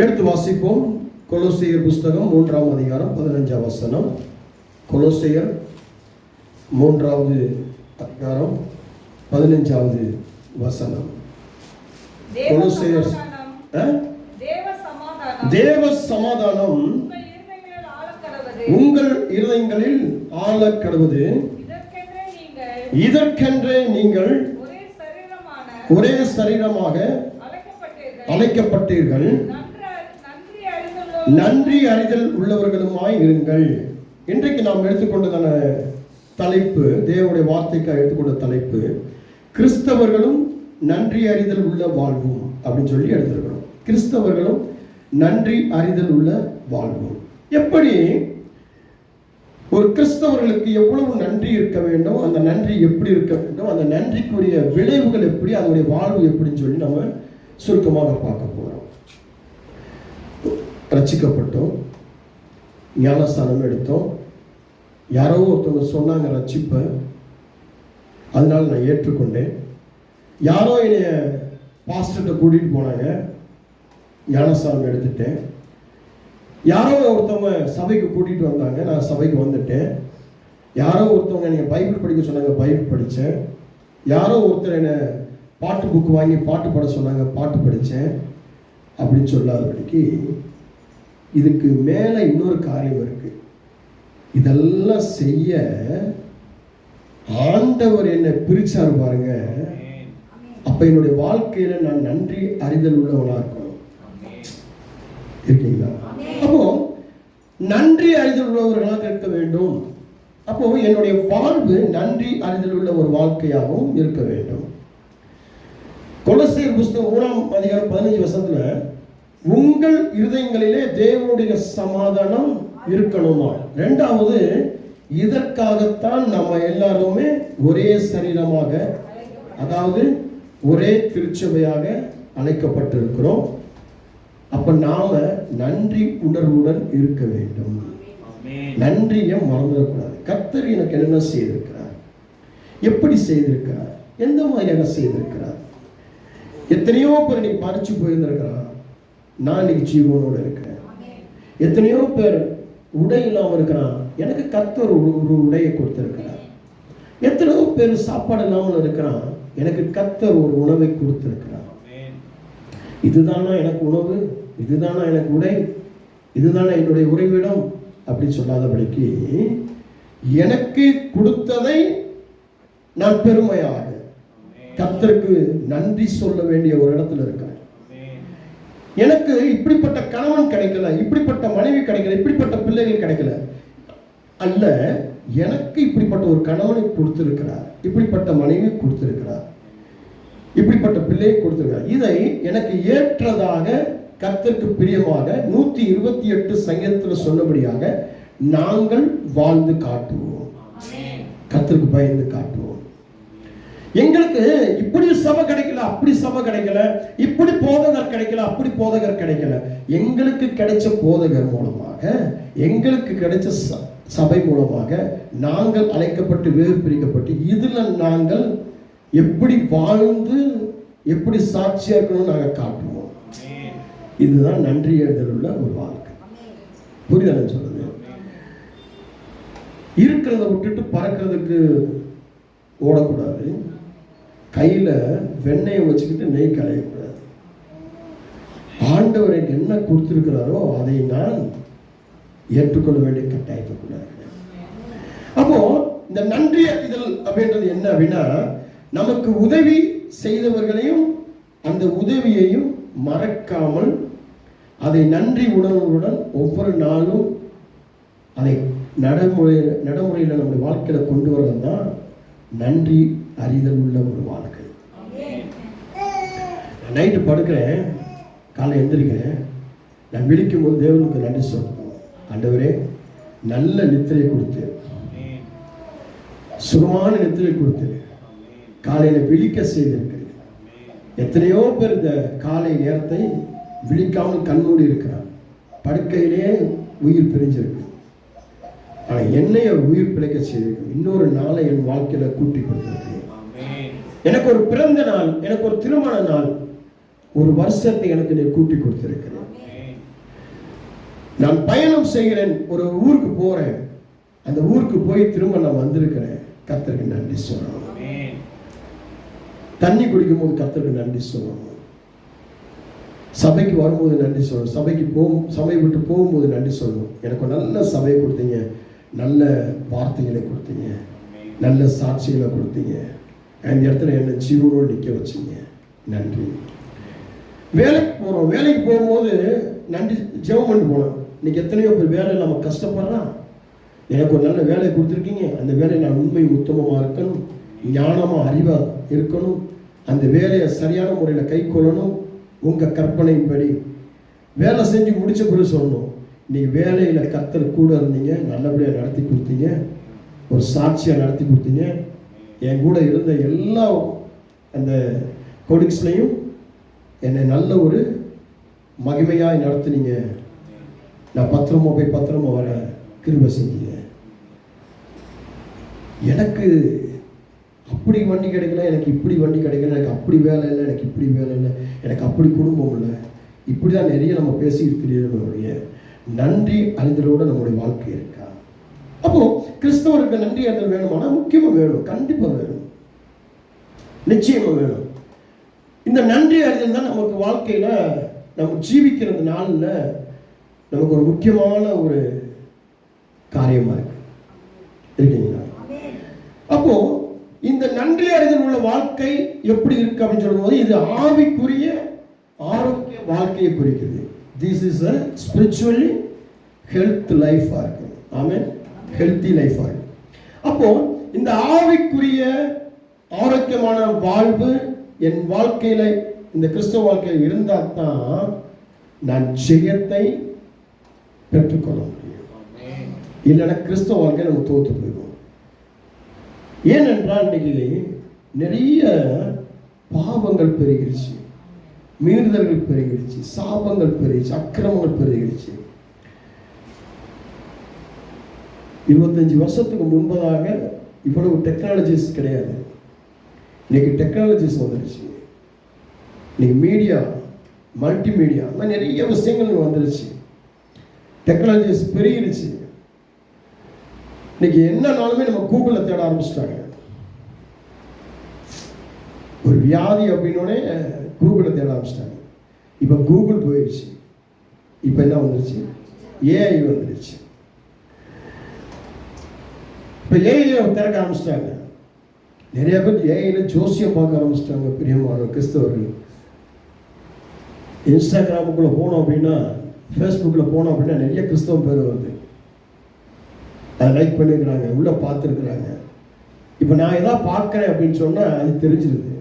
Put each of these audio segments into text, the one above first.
எடுத்து வாசிப்போம். கொலோசியர் புஸ்தகம் 3ஆம் அதிகாரம் 15ஆம் வசனம். கொலோசியர் 3வது அதிகாரம் 15வது வசனம். கொலோசியர் தேவ சமாதானம் உங்கள் இருதயங்களில் ஆளக் கடவது. இதற்கென்றே நீங்கள் ஒரே சரீரமாக அழைக்கப்பட்டீர்கள். நன்றி அறிதல் உள்ளவர்களுமாய் இருங்கள். இன்றைக்கு நாம் எடுத்துக்கொண்டதான தலைப்பு, தேவனுடைய வார்த்தைக்காக எடுத்துக்கொண்ட தலைப்பு, கிறிஸ்தவர்களும் நன்றி அறிதல் உள்ள வாழ்வும் அப்படின்னு சொல்லி எடுத்திருக்கிறோம். கிறிஸ்தவர்களும் நன்றி அறிதல் உள்ள வாழ்வும். எப்படி ஒரு கிறிஸ்தவர்களுக்கு எவ்வளவு நன்றி இருக்க வேண்டும், அந்த நன்றி எப்படி இருக்க வேண்டும், அந்த நன்றிக்குரிய விளைவுகள் எப்படி, அதனுடைய வாழ்வு எப்படின்னு சொல்லி நம்ம சுருக்கமாக பார்க்க போகிறோம். ரட்சிக்கப்பட்டோம், ஞானஸ்தானம் எடுத்தோம், யாரோ ஒருத்தவங்க சொன்னாங்க ரட்சிப்பை, அதனால நான் ஏற்றுக்கொண்டேன். யாரோ என்னைய பாஸ்டர்கிட்ட கூட்டிகிட்டு போனாங்க, ஞானஸ்தானம் எடுத்துட்டேன். யாரோ ஒருத்தவங்க சபைக்கு கூட்டிகிட்டு வந்தாங்க, நான் சபைக்கு வந்துட்டேன். யாரோ ஒருத்தவங்க நீங்கள் பைபிள் படிக்க சொன்னாங்க, பைபிள் படித்தேன். யாரோ ஒருத்தர் என்னை பாட்டு புக்கு வாங்கி பாட்டு பாட சொன்னாங்க, பாட்டு படித்தேன். அப்படின்னு சொல்லாதபடிக்கு இதுக்கு மேலே இன்னொரு காரியம் இருக்கு. இதெல்லாம் செய்ய ஆண்டவர் என்னை பிரிச்சார் பாருங்க. அப்ப என்னுடைய வாழ்க்கையில நான் நன்றி அறிதல் உள்ளவனா இருக்கணும். இருக்கீங்களா? அப்போ நன்றி அறிதல் உள்ளவர்களாக இருக்க வேண்டும். அப்போ என்னுடைய வாழ்வு நன்றி அறிதல் உள்ள ஒரு வாழ்க்கையாகவும் இருக்க வேண்டும். கொலோசியர் புஸ்தகம் 3ஆம் அதிகாரம் 15 வசனத்துல, உங்கள் இருதயங்களிலே தேவனுடைய சமாதானம் இருக்கணுமா. இரண்டாவது, இதற்காகத்தான் நம்ம எல்லாருமே ஒரே சரீரமாக, அதாவது ஒரே திருச்சபையாக அழைக்கப்பட்டிருக்கிறோம். அப்ப நாம நன்றி உணர்வுடன் இருக்க வேண்டும். நன்றியை மறந்துடக்கூடாது. கர்த்தர் எனக்கு என்ன செய்திருக்கிறார், எப்படி செய்திருக்கிறார், எந்த மாதிரியாக செய்திருக்கிறார். எத்தனையோ பேர் இன்னைக்கு மறைச்சு போயிருந்திருக்கிறான், நான் இன்னைக்கு ஜீவனோடு இருக்கிறேன். எத்தனையோ பேர் உடை இல்லாமல் இருக்கிறான், எனக்கு கர்த்தர் ஒரு உடையை கொடுத்திருக்கிறார். எத்தனையோ பேர் சாப்பாடு இல்லாமல் இருக்கிறான், எனக்கு கர்த்தர் ஒரு உணவை கொடுத்திருக்கிறார். இதுதானா எனக்கு உணவு, இதுதானா எனக்கு உடை, இதுதானா என்னுடைய உறைவிடம் அப்படின்னு சொல்லாதபடிக்கு எனக்கு கொடுத்ததை நான் பெருமையாக கர்த்தருக்கு நன்றி சொல்ல வேண்டிய ஒரு இடத்துல இருக்கிறேன். எனக்கு இப்படிப்பட்ட கணவன் கிடைக்கல, இப்படிப்பட்ட மனைவி கிடைக்கல, இப்படிப்பட்ட பிள்ளைகள் கிடைக்கல அல்ல, எனக்கு இப்படிப்பட்ட ஒரு கணவனை கொடுத்திருக்கிறார், இப்படிப்பட்ட மனைவி கொடுத்திருக்கிறார், இப்படிப்பட்ட பிள்ளையை கொடுத்திருக்கிறார். இதை எனக்கு ஏற்றதாக கர்த்தருக்கு பிரியமாக 128 சங்கீதத்தில் சொன்னபடியாக நாங்கள் வாழ்ந்து காட்டுவோம். கர்த்தருக்கு பயந்து காட்டுவோம். எங்களுக்கு இப்படி சபை கிடைக்கல, அப்படி சபை கிடைக்கல, இப்படி போதகர் கிடைக்கல, அப்படி போதகர் கிடைக்கல. எங்களுக்கு கிடைச்ச போதகர் மூலமாக, எங்களுக்கு கிடைச்ச சபை மூலமாக நாங்கள் அழைக்கப்பட்டு வேறு பிரிக்கப்பட்டு இதுல நாங்கள் எப்படி வாழ்ந்து எப்படி சாட்சியா இருக்கணும் நாங்கள் காட்டுவோம். இதுதான் நன்றி அறிதல் உள்ள ஒரு வாழ்க்கை. புரியுதா சொல்றது? இருக்கிறத விட்டுட்டு பறக்கிறதுக்கு ஓடக்கூடாது. கையில வெண்ணெயை வச்சுக்கிட்டு நெய் களையக்கூடாது. ஆண்டவர் எனக்கு என்ன கொடுத்திருக்கிறாரோ அதை நான் ஏற்றுக்கொள்ள வேண்டிய கட்டாயக்கூடாது. அப்போ இந்த நன்றி அறிதல் அப்படின்றது என்ன அப்படின்னா, நமக்கு உதவி செய்தவர்களையும் அந்த உதவியையும் மறக்காமல் அதை நன்றி உணர்வுடன் ஒவ்வொரு நாளும் அதை நடைமுறையில் நம்முடைய வாழ்க்கையில கொண்டு வரது தான் நன்றி அறிதல் உள்ள ஒரு வாழ்க்கை. நைட்டு படுக்கிறேன், காலை எந்திரிக்கிறேன், நான் விழிக்கும் போது தேவனுக்கு நன்றி சொல்லணும். ஆண்டவரே, நல்ல நித்திரை கொடுத்து, சுகமான நித்திரை கொடுத்து, காலையில விழிக்க செய்திருக்கிறேன். எத்தனையோ பேர் இந்த காலை நேரத்தை விழிக்காமல் கண்மூடி இருக்கிறார், படுக்கையிலே உயிர் பிரிஞ்சிருக்கு. ஆனால் என்னைய உயிர் பிழைக்க செய்திருக்கு. இன்னொரு நாளை என் வாழ்க்கையில கூட்டி கொடுத்திருக்கு. எனக்கு ஒரு பிறந்த நாள், எனக்கு ஒரு திருமண நாள், ஒரு வருஷத்தை எனக்கு நீ கூட்டி கொடுத்திருக்கிறேன். நான் பயணம் செய்கிறேன், ஒரு ஊருக்கு போறேன், அந்த ஊருக்கு போய் திரும்ப நான் வந்திருக்கிறேன், கர்த்தருக்கு நன்றி சொல்லணும். தண்ணி குடிக்கும் போது கர்த்தருக்கு நன்றி சொல்லணும். சபைக்கு வரும்போது நன்றி சொல்லணும். சபை விட்டு போகும்போது நன்றி சொல்லணும். எனக்கு நல்ல சபையை கொடுத்தீங்க, நல்ல வார்த்தைகளை கொடுத்தீங்க, நல்ல சாட்சிகளை கொடுத்தீங்க, அந்த இடத்துல என்னை ஜீவனோடு நிற்க வச்சீங்க, நன்றி. வேலைக்கு போகிறோம், வேலைக்கு போகும்போது நன்றி ஜெபம் பண்ணி போனோம். இன்னைக்கு எத்தனையோ பேர் வேலை நம்ம கஷ்டப்படுறான். எனக்கு ஒரு நல்ல வேலை கொடுத்துருக்கீங்க, அந்த வேலையை நான் உண்மை உத்தமமாக இருக்கணும், ஞானமாக அறிவாக இருக்கணும், அந்த வேலையை சரியான முறையில் கை கொள்ளணும், உங்கள் கற்பனையின்படி வேலை செஞ்சு முடிச்ச பிறகு சொல்லணும், இன்னைக்கு வேலையில் கர்த்தர் கூட இருந்தீங்க, நல்லபடியாக நடத்தி கொடுத்தீங்க, ஒரு சாட்சியாக நடத்தி கொடுத்தீங்க, என் கூட இருந்த எல்லா அந்த கொலிக்ஸ்லையும் என்னை நல்ல ஒரு மகிமையாக நடத்துனீங்க, நான் பத்திரமா வர கிருபை செஞ்சீங்க. எனக்கு அப்படி வண்டி கிடைக்கல, எனக்கு இப்படி வண்டி கிடைக்கல, எனக்கு அப்படி வேலை இல்லை, எனக்கு இப்படி வேலை இல்லை, எனக்கு அப்படி குடும்பம் இல்லை, இப்படி தான் நிறைய நம்ம பேசிட்டு தெரியணுடைய நன்றி அறிதலோடு நம்முடைய வாழ்க்கை இருக்கா? அப்போ கிறிஸ்தவருக்கு நன்றி அறிதல் வேணுமானா முக்கியமாக வேணும், கண்டிப்பாக வேணும், நிச்சயமாக வேணும். இந்த நன்றி அறிதல் தான் நமக்கு வாழ்க்கையில் நம்ம ஜீவிக்கிறது நாளில் நமக்கு ஒரு முக்கியமான ஒரு காரியமாக இருக்கீங்களா? அப்போ இந்த நன்றி அறிதல் உள்ள வாழ்க்கை எப்படி இருக்கு அப்படின்னு சொல்லும்போது இது ஆவிக்குரிய ஆரோக்கிய வாழ்க்கையை குறிக்குது. This is a spiritually health life இருக்கு. ஆமென், ஹெல்த்தி லைஃப் இருக்கு. அப்போ இந்த ஆவிக்குரிய ஆரோக்கியமான வாழ்வு என் வாழ்க்கையில, இந்த கிறிஸ்தவ வாழ்க்கையில் இருந்தால் தான் நான் ஜெயத்தை பெற்றுக்கொள்ள முடியும். இல்லைன்னா கிறிஸ்தவ வாழ்க்கையை நம்ம தோற்று போயிடுவோம். ஏனென்றால் இன்னைக்கு நிறைய பாவங்கள் பெருகிடுச்சு, மீறுதல்கள் பெருகிடுச்சு, சாபங்கள் பெருகிடுச்சு, அக்கிரமங்கள் பெருகிடுச்சு. 25 வருஷத்துக்கு முன்பதாக இவ்வளவு டெக்னாலஜிஸ் கிடையாது. இன்னைக்கு டெக்னாலஜிஸ் வந்துடுச்சு. இன்னைக்கு மீடியா, மல்டிமீடியா, நிறைய விஷயங்கள் வந்துருச்சு. டெக்னாலஜிஸ் பெருகிடுச்சு. இன்னைக்கு என்னன்னாலுமே நம்ம கூகுளில் தேட ஆரம்பிச்சிட்டாங்க. ஒரு வியாதி அப்படின்னோடனே கூகுளில் தேட ஆரம்பிச்சிட்டாங்க. இப்போ கூகுள் போயிடுச்சு. இப்போ என்ன வந்துருச்சு? ஏஐ வந்துருச்சு. இப்போ ஏஐ திறக்க ஆரம்பிச்சிட்டாங்க. நிறைய பேர் ஏஐல ஜோசியம் பார்க்க ஆரம்பிச்சிட்டாங்க. பிரியமான கிறிஸ்தவர்கள் இன்ஸ்டாகிராமுக்குள்ளே போனோம் அப்படின்னா, ஃபேஸ்புக்கில் போனோம் அப்படின்னா நிறைய கிறிஸ்தவ பேர் வருது. அதை லைக் பண்ணியிருக்கிறாங்க, உள்ளே பார்த்துருக்குறாங்க. இப்போ நான் எதாவது பார்க்குறேன் அப்படின்னு சொன்னால் அது தெரிஞ்சிருது.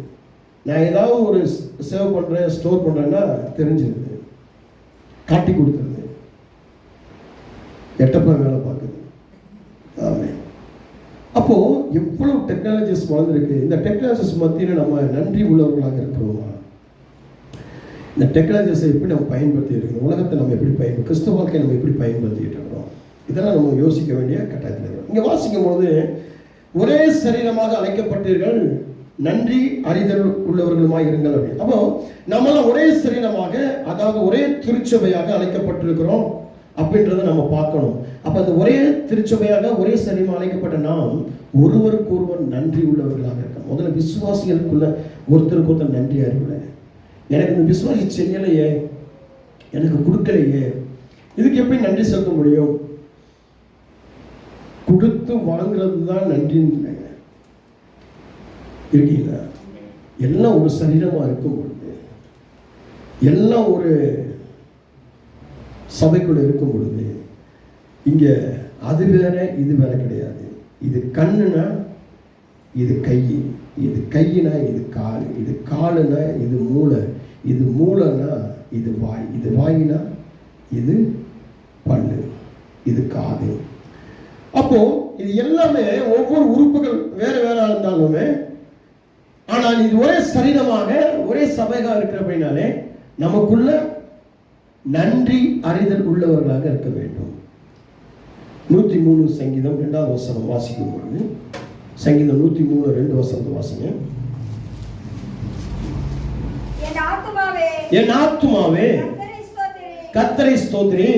நான் ஏதாவது ஒரு சேவ் பண்ணுறேன், ஸ்டோர் பண்ணுறேன்னா தெரிஞ்சிருது, காட்டி கொடுத்துருது, எட்டப்பா வேலை பார்க்குது. ஆமாம். அப்போது எவ்வளோ டெக்னாலஜிஸ் வளர்ந்துருக்கு. இந்த டெக்னாலஜிஸ் மத்தியில் நம்ம நன்றி உள்ளவர்களாக இருக்கிறோமா? இந்த டெக்னாலஜிஸை எப்படி நம்ம பயன்படுத்தி இருக்கணும்? உலகத்தை நம்ம எப்படி கிறிஸ்தவ வாழ்க்கையை நம்ம எப்படி பயன்படுத்திட்டு இருக்கிறோம்? இதெல்லாம் நம்ம யோசிக்க வேண்டிய கட்டாயத்தில் இருக்கிறோம். இங்கே வாசிக்கும் போது ஒரே சரீரமாக அழைக்கப்பட்டீர்கள், நன்றி அறிதல் உள்ளவர்களுமாய் இருங்கள் அப்படின்னு. அப்போ நம்மளாம் ஒரே சரீரமாக, அதாவது ஒரே திருச்சபையாக அழைக்கப்பட்டிருக்கிறோம் அப்படின்றத நம்ம பார்க்கணும். அப்போ அந்த ஒரே திருச்சபையாக ஒரே சரீரமாக அழைக்கப்பட்ட நாம் ஒருவருக்கு ஒருவர் நன்றி உள்ளவர்களாக இருக்கோம். முதல்ல விசுவாசிகளுக்குள்ள ஒருத்தருக்கு ஒருத்தர் நன்றி அறிவுல, எனக்கு இந்த விசுவாசி செய்யலையே, எனக்கு கொடுக்கலையே, இதுக்கு எப்படி நன்றி செலுத்த முடியும்? கொடுத்து வாங்குறது தான் நன்றின்னு இருக்கீங்களா? எல்லாம் ஒரு சரீரமாக இருக்கும் பொழுது, எல்லாம் ஒரு சபைக்குள்ள இருக்கும் பொழுது, இங்கே அது வேற இது வேற கிடையாது. இது கண்ணுனா இது கை, இது கையினா இது கால், இது காலுனா இது மூளை, இது மூளைனா இது வாய், இது வாயினா இது பல்லு, இது காது. அப்போ இது எல்லாமே ஒவ்வொரு உறுப்புகள் வேற வேற இருந்தாலுமே, ஆனால் இது ஒரே சரீரமாக ஒரே சபையாக இருக்கிற அப்படின்னாலே நமக்குள்ள நன்றி அறிதல் உள்ளவர்களாக இருக்க வேண்டும். 103 சங்கீதம் 2வது வசனம் வாசிக்கும் பொழுது, சங்கீதம் 103 2 வசனத்தை வாசிங்க. என் ஆத்துமாவே கர்த்தரை ஸ்தோத்திரி,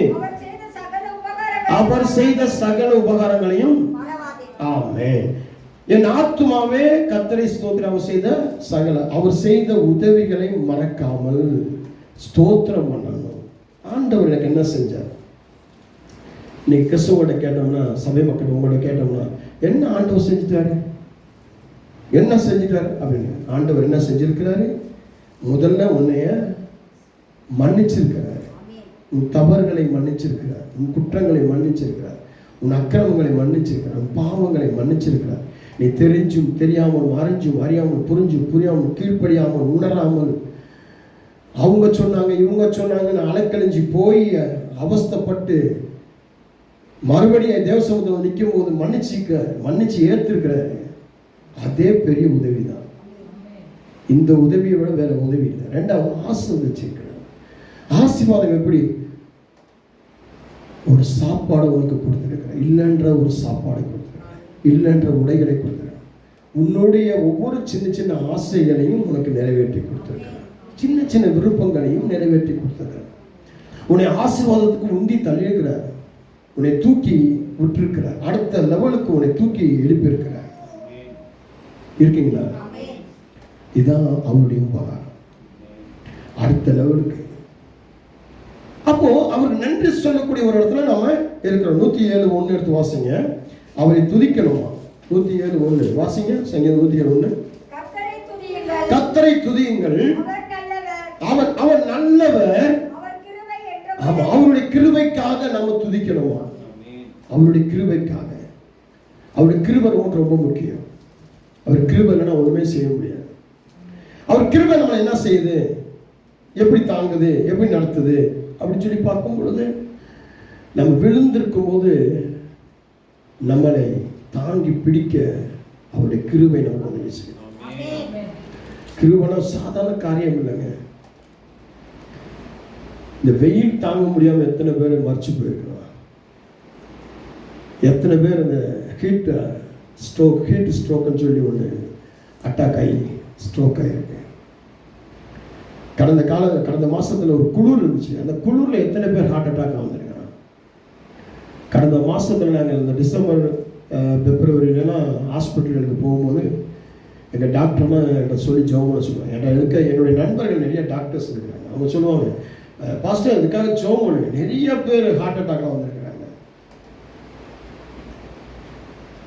அவர் செய்த சகல உபகாரங்களையும். ஆமென். என் ஆத்துமாவே கர்த்தரை ஸ்தோத்திரம். அவர் செய்த சகல, அவர் செய்த உதவிகளை மறக்காமல் ஸ்தோத்திரம் பண்ணணும். ஆண்டவர் எனக்கு என்ன செஞ்சார்? இன்னைக்கு கிறிஸ்துவோட கேட்டோம்னா, சபை மக்கள் உங்களோட கேட்டோம்னா, என்ன ஆண்டவர் செஞ்சுட்டாரு, என்ன செஞ்சுட்டாரு அப்படின்னு. ஆண்டவர் என்ன செஞ்சிருக்கிறாரு? முதல்ல உன்னைய மன்னிச்சிருக்கிறார், உன் தவறுகளை மன்னிச்சிருக்கிறார், உன் குற்றங்களை மன்னிச்சிருக்கிறார், உன் அக்கிரமங்களை மன்னிச்சிருக்கிறார், உன் பாவங்களை மன்னிச்சிருக்கிறார். நீ தெரிஞ்சும் தெரியாமல், அறிஞ்சும் அறியாமல், புரிஞ்சும் புரியாமல், கீழ்ப்படியாமல், உணராமல், அவங்க சொன்னாங்க இவங்க சொன்னாங்கன்னு அலைக்கழிஞ்சு போய் அவஸ்தைப்பட்டு மறுபடியும் தேவசமூகத்தில் நிற்கும் போது மன்னிச்சு ஏற்றிருக்கிறாரு. அதே பெரிய உதவி தான். இந்த உதவியை விட வேற உதவி இல்லை. ரெண்டாவது ஆசீர்வதிச்சிருக்கிறார். ஆசீர்வாதம் எப்படி? ஒரு சாப்பாடு உனக்கு கொடுத்துருக்கிறார், இல்லைன்ற ஒரு சாப்பாடு கொடுத்துருக்கிறார், இல்லைன்ற உடைகளை கொடுத்துருக்கிறார், உன்னுடைய ஒவ்வொரு சின்ன சின்ன ஆசைகளையும் உனக்கு நிறைவேற்றி கொடுத்துருக்கிறார், சின்ன சின்ன விருப்பங்களையும் நிறைவேற்றி கொடுத்துருக்கிறார். உன்னை ஆசீர்வாதத்துக்கு உந்தி தள்ளியிருக்கிறார், உன்னை தூக்கி விட்டுருக்கிறார், அடுத்த லெவலுக்கு உன்னை தூக்கி எழுப்பியிருக்கிறார். இருக்கீங்களா? இதுதான் அவருடைய உபகாரம், அடுத்த லெவலுக்கு. அப்போ அவருக்கு நன்றி சொல்லக்கூடிய ஒரு இடத்துல நாம இருக்கிறோம். 107:1 எடுத்து வாசிங்க. அவரை துதிக்கணுமா? 107:1 வாசிங்க. சங்கீதம் 107:1. கர்த்தரை துதியுங்கள், அவர் நல்லவர், அவருடைய கிருபைக்காக நம்ம துதிக்கணுமா? அவருடைய கிருபைக்காக. அவருடைய கிருபை நமக்கு ரொம்ப முக்கியம். அவர் கிருபை இல்லைன்னா ஒண்ணுமே செய்ய முடியாது. அவர் கிருபை நம்ம என்ன செய்யுது, எப்படி தாங்குது, எப்படி நடத்துது அப்படின்னு சொல்லி பார்க்கும் பொழுது, நம்ம விழுந்திருக்கும் போது நம்மளை தாங்கி பிடிக்க அவருடைய கிருபை நமக்கு உதவி செய்யும். கிருபைனா சாதாரண காரியம் இல்லைங்க. இந்த வெயில் தாங்க முடியாம எத்தனை பேர் மறைச்சு போயிருக்கிறோம், எத்தனை பேர் இந்த ஹீட் ஸ்ட்ரோக்னு சொல்லி ஒன்று அட்டாக் ஆகி ஸ்ட்ரோக் ஆகிருக்கு. கடந்த மாசத்துல ஒரு குளிர் இருந்துச்சு. அந்த குளிர்ல எத்தனை பேர் ஹார்ட் அட்டாக் வந்திருக்காங்க. கடந்த மாசத்துல நாங்கள் இந்த டிசம்பர் பிப்ரவரியிலாம் ஹாஸ்பிட்டலுக்கு போகும்போது எங்கள் டாக்டர்லாம் என்கிட்ட சொல்லி ஜெபம் பண்ண சொல்லுவாங்க. என்னுடைய நண்பர்கள் நிறைய டாக்டர்ஸ் இருக்கிறாங்க. அவங்க சொல்லுவாங்க, பாஸ்டர் இதுக்காக ஜெபம் பண்ணு, நிறைய பேர் ஹார்ட் அட்டாக்லாம் வந்திருக்கிறாங்க.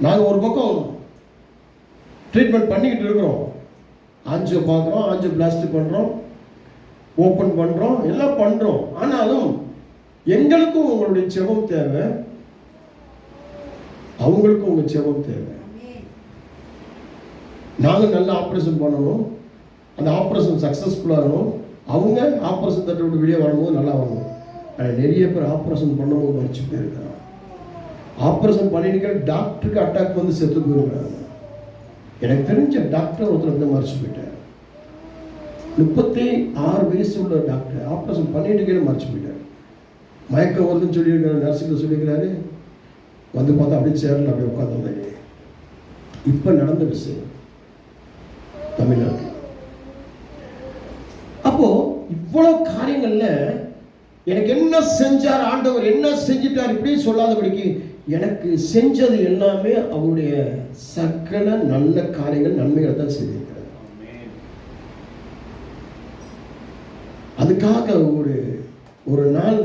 நாங்கள் ஒரு பக்கம் ட்ரீட்மெண்ட் பண்ணிக்கிட்டு இருக்கிறோம், ஆஞ்சியோ பார்க்குறோம், ஆஞ்சியோ பிளாஸ்டிக் பண்ணுறோம், ஓப்பன் பண்ணுறோம், எல்லாம் பண்ணுறோம். ஆனாலும் எங்களுக்கும் உங்களுடைய ஜெபம் தேவை, அவங்களுக்கும் உங்கள் ஜெபம் தேவை. நாங்கள் நல்ல ஆப்ரேஷன் பண்ணணும், அந்த ஆப்ரேஷன் சக்ஸஸ்ஃபுல்லாக இருக்கணும், அவங்க ஆப்ரேஷன் தட்டை விட்டு வெளியே வரும்போது நல்லா வரணும். ஆனால் நிறைய பேர் ஆப்ரேஷன் பண்ணும்போது மறைச்சு போயிருக்காங்க. ஆப்ரேஷன் பண்ணிட்டு டாக்டருக்கு அட்டாக் வந்து செத்து போயிருக்காங்க. எனக்கு தெரிஞ்ச டாக்டர் ஒருத்தர் வந்து மறைச்சு போயிட்டார். 36 வயசு உள்ள டாக்டர் ஆப்ரேஷன் பண்ணிட்டு மறைச்சு போயிட்டார். மயக்கம் வருதுன்னு சொல்லியிருக்காரு, நர்ஸுக்கு சொல்லியிருக்கிறாரு. வந்து பார்த்தா அப்படியே சேர்ல அப்படியே உட்காந்துருந்தாங்க. இப்போ நடந்த விஷயம் தமிழ்நாட்டில். அப்போ இவ்வளவு காரியங்கள்ல எனக்கு என்ன செஞ்சார் ஆண்டவர், என்ன செஞ்சிட்டார் இப்படி சொல்லாதபடிக்கு எனக்கு செஞ்சது எல்லாமே அவருடைய சகல நல்ல காரியங்கள், நன்மைகளை தான் செய்திருக்கிறார். அதுக்காக ஒரு நாள்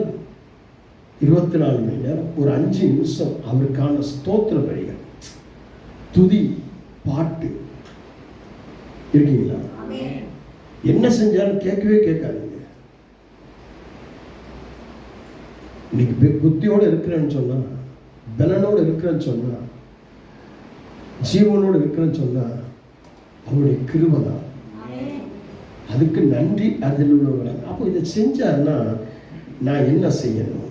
24 மணி நேரம் ஒரு 5 நிமிஷம் அவருக்கான ஸ்தோத்திர வழிகள், துதி, பாட்டு இருக்கீங்களா? என்ன செஞ்சாலும் கேட்கவே கேட்காதீங்க. இன்னைக்கு புத்தியோடு இருக்கிறேன்னு சொன்னா, பலனோடு இருக்கிறேன்னு சொன்னா, ஜீவனோடு இருக்கிறேன்னு சொன்னா அவருடைய கிருபை தான். அதுக்கு நன்றி அதில் உள்ளவர்களாங்க. அப்போ இதை செஞ்சாருன்னா நான் என்ன செய்யணும்?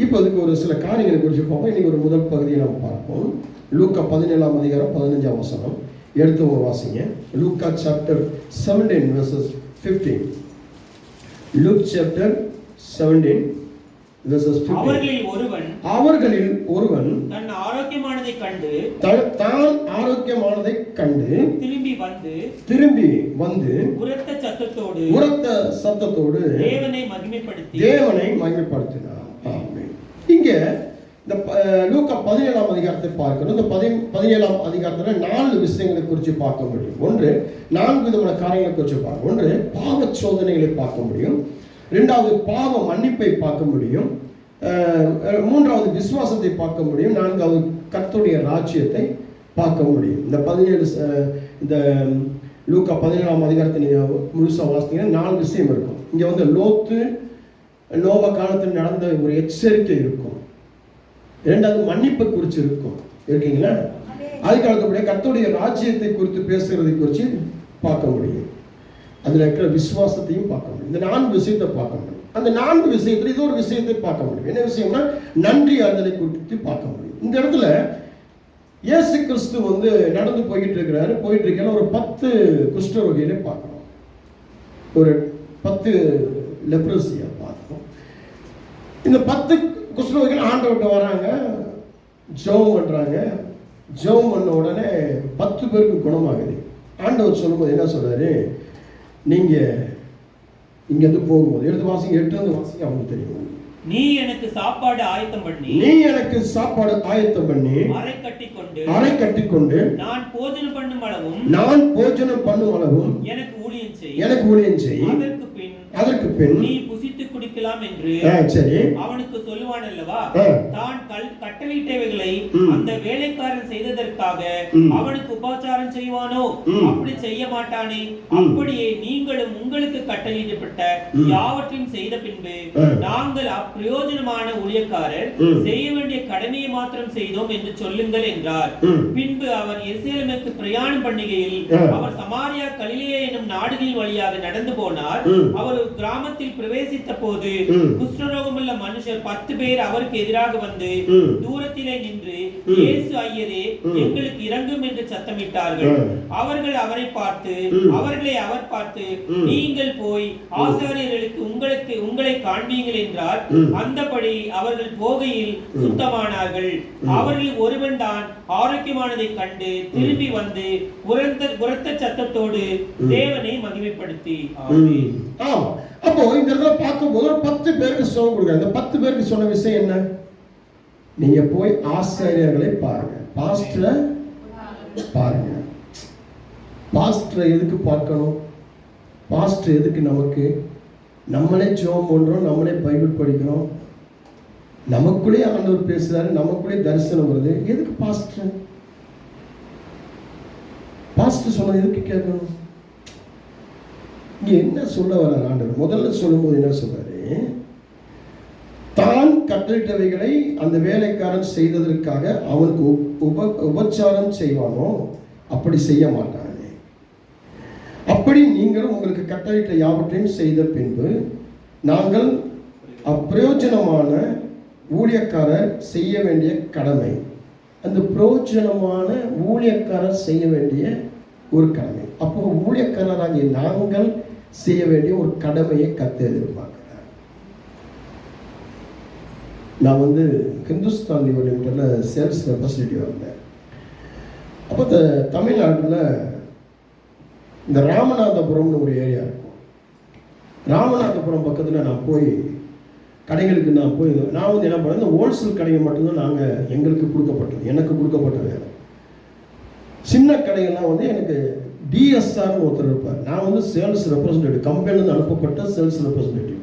இப்போ அதுக்கு ஒரு சில காரியங்களை குறித்து பார்ப்போம். இன்னைக்கு ஒரு முதல் பகுதியை நாம் பார்ப்போம். லூக்கா 17ஆம் அதிகாரம் 15ஆம் வசனம் எடுத்து ஒரு வாசிங்க. லூக்கா chapter 17 verses 15. Luke chapter 17 verses 15. அவர்களில் ஒருவன் தான் ஆரோக்கியமானதைக் கண்டு திரும்பி வந்து உரத்த சத்தத்தோடு தேவனை மகிமைப்படுத்தினார். ஆமென். இங்க இந்த லூக்கா 17ஆம் அதிகாரத்தை பார்க்கணும். இந்த 17ஆம் அதிகாரத்தில் 4 விஷயங்களை குறித்து பார்க்க முடியும். ஒன்று, 4 விதமான காரியங்களை குறித்து பார்க்க. ஒன்று, பாவ சோதனைகளை பார்க்க முடியும். 2வது, பாவ மன்னிப்பை பார்க்க முடியும். 3வது, விசுவாசத்தை பார்க்க முடியும். 4வது, கர்த்தருடைய ராஜ்யத்தை பார்க்க முடியும். இந்த லூக்கா 17ஆம் அதிகாரத்தை நீங்கள் முழுசாக வாசித்தீங்கன்னா 4 விஷயம் இருக்கும். இங்கே வந்து நோவா காலத்தில் நடந்த ஒரு எச்சரிக்கை இருக்கும். 2வது, மன்னிப்பை குறித்து இருக்கும். இருக்கீங்களா? அதுக்கு அடுத்தபடியாக கர்த்தருடைய ராஜ்யத்தை குறித்து பேசுகிறதை குறித்து பார்க்க முடியும். அதில் இருக்கிற விசுவாசத்தையும் பார்க்க முடியும். இந்த 4 விஷயத்தை பார்க்க முடியும். அந்த 4 விஷயத்தில் இது ஒரு விஷயத்தை பார்க்க முடியும். என்ன விஷயம்னா, நன்றி அறிதலை குறித்து பார்க்க முடியும். இந்த இடத்துல இயேசு கிறிஸ்து வந்து நடந்து போயிட்டு இருக்க ஒரு 10 குஷ்டரோகிகளை பார்க்கணும். ஒரு 10 லெப்ரசியை பார்க்கணும். இந்த 10 குஷ்டரோகிகள் ஆண்டவர்கிட்ட வராங்க, ஜெபம் பண்றாங்க. ஜெபம் பண்ண உடனே 10 பேருக்கு குணமாகுது. ஆண்டவர் சொல்லும்போது என்ன சொல்றாரு, நீங்க இங்கிருந்து போகும்போது எடுத்து வாசிங்க, 8 வாசிங்க, அவங்களுக்கு தெரியும். நீ எனக்கு சாப்பாடு ஆயத்தம் பண்ணி அறை கட்டிக்கொண்டு நான் போஜனம் பண்ணும் அளவும் எனக்கு ஊழியம் செய். அதற்கு பின் நீ புசித்து குடிக்கலாம் என்று சரி அவனுக்கு சொல்லுவான் அல்லவா. தான் கட்டளையிட்டவைகளை அந்த வேலைக்காரன் செய்ததற்காக அவனுக்கு உபச்சாரம் செய்வானோ? அப்படி செய்ய மாட்டானே. அப்படியே நீங்களும் உங்களுக்கு கட்டளையிடப்பட்ட யாவற்றையும் செய்த பின்பு நாங்கள் பிரயோஜனமான ஊழியக்காரர் செய்ய வேண்டிய கடமையை மாத்திரம் செய்தோம் என்று சொல்லுங்கள் என்றார். பின்பு அவர் எருசலேமுக்கு பிரயாணம் பண்ணுகையில் அவர் சமாரியா கலிலேயா என்னும் நாடுகளின் வழியாக நடந்து போனார். அவர் கிராமத்தில் பிரவேசித்த போது குஷ்டரோகமுள்ள மனுஷர் 10 பேர் அவருக்கு எதிராக வந்து தூரத்திலே நின்று, இயேசு ஐயரே, எங்களுக்கு இரங்கும் என்று சத்தமிட்டார்கள். அவர்களை அவர் பார்த்து நீங்கள் போய் ஆசாரியர்களுக்கு உங்களை காண்பீங்கள் என்றார். அந்தபடி அவர்கள் போகையில் சுத்தமானார்கள். அவர்கள் ஒருவன் தான் ஆரோக்கியமானதை கண்டு திரும்பி வந்து உரத்த சத்தத்தோடு தேவனை மகிமைப்படுத்தி. அப்போ இந்த இடத்துல பார்க்கும்போது 10 பேருக்கு சுகம் கொடுக்குறாங்க. இந்த 10 பேருக்கு சொன்ன விஷயம் என்ன? நீங்க போய் ஆசிரியர்களை பாருங்க, பாஸ்டரை பாருங்க. பாஸ்டரை எதுக்கு பார்க்கணும்? பாஸ்டர் எதுக்கு? நமக்கு நம்மளே ஜெபம் பண்றோம், நம்மளே பைபிள் படிக்கிறோம், நமக்குள்ளே ஆண்டவர் பேசுறாரு, நமக்குள்ளே தரிசனம் வருது. எதுக்கு பாஸ்டர்? பாஸ்டர் சொன்னது எதுக்கு கேட்கணும்? இங்க என்ன சொல்ல வர ஆண்டவர்? முதல்ல சொல்லும்போது என்ன சொல்றாரு? தான் கட்டளையிட்டவைகளை அந்த வேலைக்காரன் செய்ததற்காக அவனுக்கு உபச்சாரம் செய்வானோ? அப்படி செய்ய மாட்டானே. அப்படி நீங்களும் உங்களுக்கு கட்டளையிட்ட யாவற்றையும் செய்த பின்பு நாங்கள் அப்பிரயோஜனமான ஊழியக்காரர் செய்ய வேண்டிய கடமை, அந்த பிரயோஜனமான ஊழியக்காரர் செய்ய வேண்டிய ஒரு கடமை. அப்போ ஊழியக்காரராகிய நாங்கள் செய்ய வேண்டிய ஒரு கடமையை கர்த்தர் எதிர்பார்க்கிறார். நான் வந்து ஹிந்துஸ்தான் லிமிடெட்ல சேல்ஸ் ரெப்ரசன்டேட்டிவ் இருந்தேன். அப்போ தமிழ்நாட்டில் இந்த ராமநாதபுரம்னு ஒரு ஏரியா இருக்கும். ராமநாதபுரம் பக்கத்தில் நான் போய் கடைகளுக்கு நான் வந்து என்ன பண்ணேன், இந்த ஹோல்சேல் கடைகள் மட்டும்தான் எனக்கு கொடுக்கப்பட்ட வேலை. சின்ன கடைகள்லாம் வந்து எனக்கு டிஎஸ்ஆர்னு ஒருத்தர் இருப்பார். நான் வந்து சேல்ஸ் ரெப்ரசன்டேட்டிவ், கம்பெனிலேருந்து அனுப்பப்பட்ட சேல்ஸ் ரெப்ரசன்டேட்டிவ்.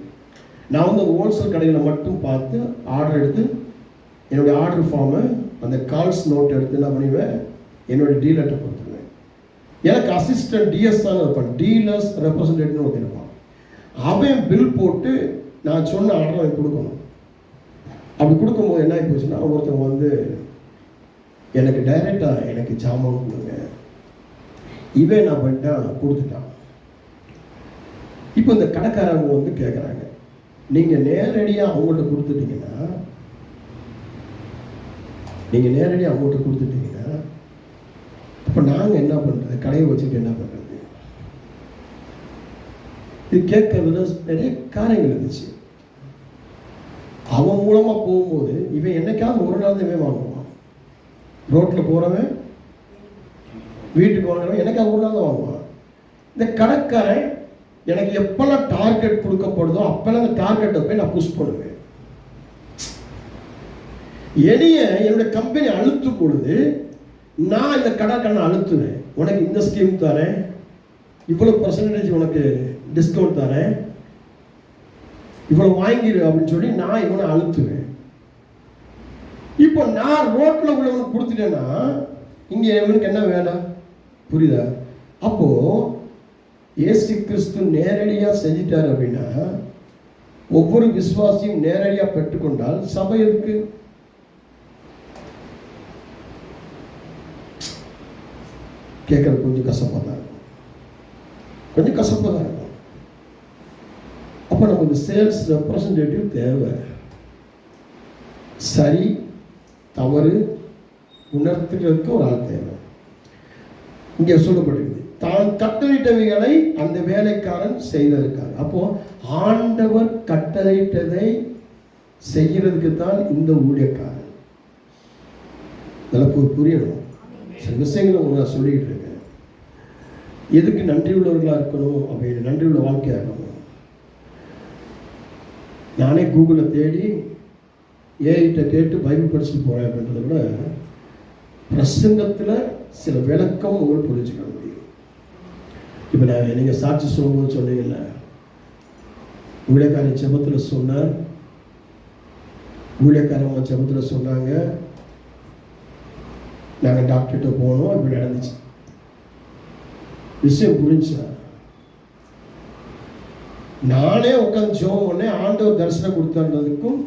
நான் வந்து ஹோல்சேல் கடைகளை மட்டும் பார்த்து ஆர்டர் எடுத்து என்னுடைய ஆர்டர் ஃபார்மை, அந்த கால்ஸ் நோட் எடுத்து என்ன பண்ணிடுவேன், என்னுடைய டீலர்கிட்ட கொடுத்துருவேன். எனக்கு அசிஸ்டன்ட் டிஎஸ்ஆர்னு இருப்பான், டீலர்ஸ் ரெப்ரசன்டேட்டிவ்னு ஒருத்தர் இருப்பான். அவன் பில் போட்டு நான் சொன்ன ஆர்டர் அவன் கொடுக்கணும். அப்படி கொடுக்கும்போது என்ன ஆகி போச்சுன்னா, ஒருத்தன் வந்து எனக்கு டைரெக்டாக எனக்கு ஜாமான் கொடுங்க, இவன் நான் பண்ணிட்டேன் கொடுத்துட்டான். இப்போ இந்த கடைக்காரங்க வந்து கேட்குறாங்க, நீங்கள் நேரடியாக அவங்கள்ட்ட கொடுத்துட்டீங்கன்னா அப்போ நாங்கள் என்ன பண்ணுறது? கடையை வச்சுட்டு என்ன பண்ணுறது? இது கேட்கறதுல நிறைய காரியங்கள் இருந்துச்சு. அவன் மூலமாக போகும்போது இவன் என்னைக்காவது ஒரு நாள் தான் வாங்குவான். ரோட்டில் போகிறவன், வீட்டுக்கு வாங்குறவன் என்னைக்காவது ஒரு நாள் தான் வாங்குவான். இந்த கடைக்காரன் எனக்கு எப்பெல்லாம் டார்கெட் கொடுக்கப்படுதோ அப்பெல்லாம் அந்த டார்கெட்டை போய் நான் புஷ் பண்ணுவேன். என்னுடைய கம்பெனி அழுத்தும் பொழுது நான் இந்த கடைக்காரனை அழுத்துவேன். உனக்கு இந்த ஸ்கீம் தரேன், இவ்வளவு பர்சன்டேஜ் உனக்கு டிஸ்கவுண்ட் தரேன், இவ்வளவு வாங்கிடு அப்படின்னு சொல்லி நான் இவனை அழுத்துவேன். இப்போ நான் ரோட்ல உள்ளவனுக்கு கொடுத்துட்டேன்னா இங்க இவனுக்கு என்ன வேலை? புரியுதா? அப்போ இயேசு கிறிஸ்து நேரடியா செஞ்சிட்டாரு அப்படின்னா ஒவ்வொரு விசுவாசியும் நேரடியா பெற்றுக்கொண்டால் சபை இருக்கு. கேட்கறது கொஞ்சம் கசப்பாக தான் இருக்கும், கொஞ்சம் கசப்பாக தான் இருக்கும். அப்போ நமக்கு சேல்ஸ் ரெப்ரசன்டேட்டிவ் தேவை. சரி தவறு உணர்த்துறதுக்கு ஒரு ஆள் தேவை. இங்கே சொல்லப்பட்டிருக்கு, தான் கட்டளையிட்டவைகளை அந்த வேலைக்காரன் செய்திருக்கார். அப்போ ஆண்டவர் கட்டளையிட்டதை செய்யறதுக்கு தான் இந்த ஊழியக்காரன். இதெல்லாம் புரியணும். சில விஷயங்களை உங்களுக்கு நான் சொல்லிக்கிட்டு இருக்கேன். எதுக்கு நன்றி உள்ளவர்களாக இருக்கணும் அப்படின்னு, நன்றி உள்ள வாழ்க்கையாக இருக்கணும். நானே கூகுளில் தேடி ஏஐட்ட கேட்டு பைபிள் படிச்சுட்டு போகிறேன் அப்படின்றத விட பிரசங்கத்தில் சில விளக்கம் உங்களுக்கு புரிஞ்சுக்க முடியும். இப்போ நான் நீங்கள் சாட்சி சொல்லும்போது சொன்னீங்கல்ல, ஊழியக்காரன் ஜெபத்தில் சொன்னார், ஊழியக்காரங்க ஜெபத்தில் சொன்னாங்க, நாங்கள் டாக்டர்கிட்ட போனோம், இப்படி நடந்துச்சு. விஷயம் புரிஞ்சா? நானே உட்காந்து ஜெபம் பண்ணேன், ஆண்டவர் தரிசனம் கொடுத்ததுக்கும்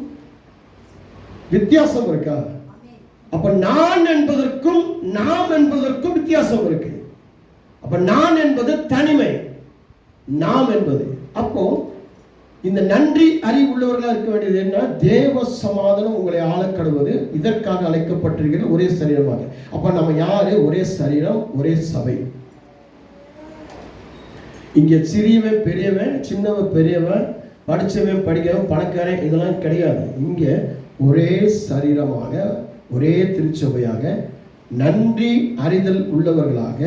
வித்தியாசம் இருக்கா? அப்ப நான் என்பதற்கும் நாம் என்பதற்கும் வித்தியாசம் இருக்கு. அப்ப நான் என்பது தனிமை, நாம் என்பது. அப்போ இந்த நன்றி அறிவுள்ளவர்களாக இருக்க வேண்டியது என்ன? தேவ சமாதானம் உங்களை ஆளக்கடுவது, இதற்காக அழைக்கப்பட்டிருக்கிற ஒரே சரீரமாக. அப்ப நம்ம யாரு? ஒரே சரீரம், ஒரே சபை. இங்க சிறியவன் பெரியவன், சின்னவன் பெரியவன், படிச்சவன் படிக்கிறவன், பணக்காரன், இதெல்லாம் கிடையாது. இங்க ஒரே சரீரமாக, ஒரே திருச்சபையாக, நன்றி அறிதல் உள்ளவர்களாக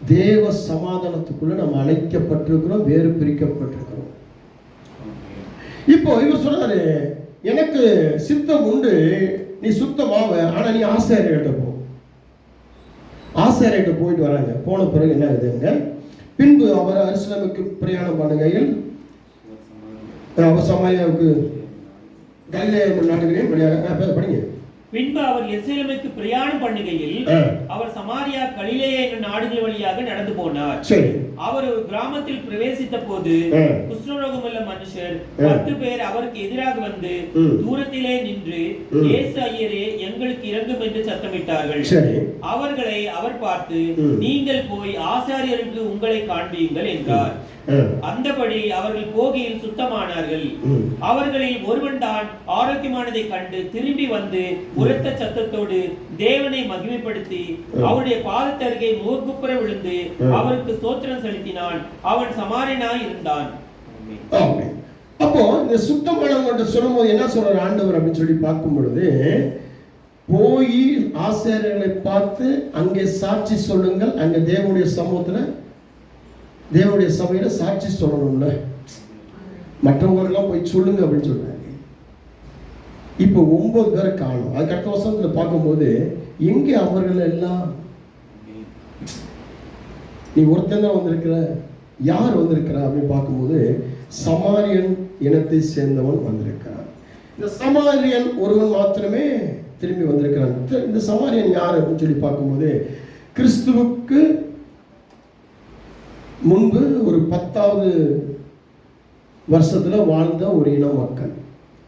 தேவ சமாதானத்துக்குள்ள நம்ம அழைக்கப்பட்டிருக்கிறோம், வேறு பிரிக்கப்பட்டிருக்கிறோம். இப்போ இவர் சொல்றாரு, எனக்கு சித்தம் உண்டு, நீ சுத்தமாவ, ஆனா நீ ஆசாரியர்கிட்ட போ. ஆசாரியர்கிட்ட போயிட்டு வராங்க. போன பிறகு என்ன ஆகுதுங்க? பின்பு அவர் எருசலேமுக்கு பிரயாணம் பண்ணுகையில், அவர் சமாரியாவுக்கு கலிலேயா நாட்டுக்கு படிங்க. பின்பு அவர் எருசலேமுக்கு பிரயாணம் பண்ணுகையில் அவர் சமாரியா கலிலேயா என்ற நாடுகள் வழியாக நடந்து போனார். சரி. அவர் ஒரு கிராமத்தில் பிரவேசித்த போது குஷ்டரோகமுள்ள மனுஷர் 10 பேர் அவருக்கு எதிராக வந்து தூரத்திலே நின்று, இயேசு ஐயரே, எங்களுக்கு இரங்கும் என்று சத்தமிட்டார்கள். அவர்களை அவர் பார்த்து, நீங்கள் போய் ஆசாரியருக்கு உங்களை காண்பியுங்கள் என்றார். அந்தபடி அவர்கள் போகையில் சுத்தமானார்கள். அவர்களில் ஒருவன் தான் ஆரோக்கியமானதை கண்டு திரும்பி வந்து உரத்த சத்தத்தோடு தேவனை மகிமைப்படுத்தி அவருடைய பாதத்தருகே முகக்குப்புற விழுந்து அவருக்கு ஸ்தோத்திரம் செலுத்தினான். அவன் சமாரியனாய் இருந்தான். அப்போ இந்த சுத்தமானவங்க சொல்லும் போது என்ன சொல்ற ஆண்டவர் அப்படின்னு சொல்லி பார்க்கும் பொழுது, போய் ஆசாரியர்களை பார்த்து அங்கே சாட்சி சொல்லுங்கள். அங்க தேவனுடைய சமூகத்துல, தேவனுடைய சபையில சாட்சி சொல்லணும்ல, மற்றவங்களுக்கெல்லாம் போய் சொல்லுங்க அப்படின்னு சொல்றாங்க. இப்போ 9 பேரை காணும். அதுக்கு அடுத்த வருஷத்துல பார்க்கும்போது எங்கே அவர்கள் எல்லாம்? நீ ஒருத்தன் தான் வந்திருக்கிற, யார் வந்திருக்கிறா அப்படின்னு பார்க்கும்போது சமாரியன் இனத்தை சேர்ந்தவன் வந்திருக்கிறான். இந்த சமாரியன் ஒருவன் மாத்திரமே திரும்பி வந்திருக்கிறான். இந்த சமாரியன் யார் அப்படின்னு சொல்லி பார்க்கும்போது, கிறிஸ்துவுக்கு முன்பு ஒரு 10வது வருஷத்துல வாழ்ந்த ஒரு இன மக்கள்.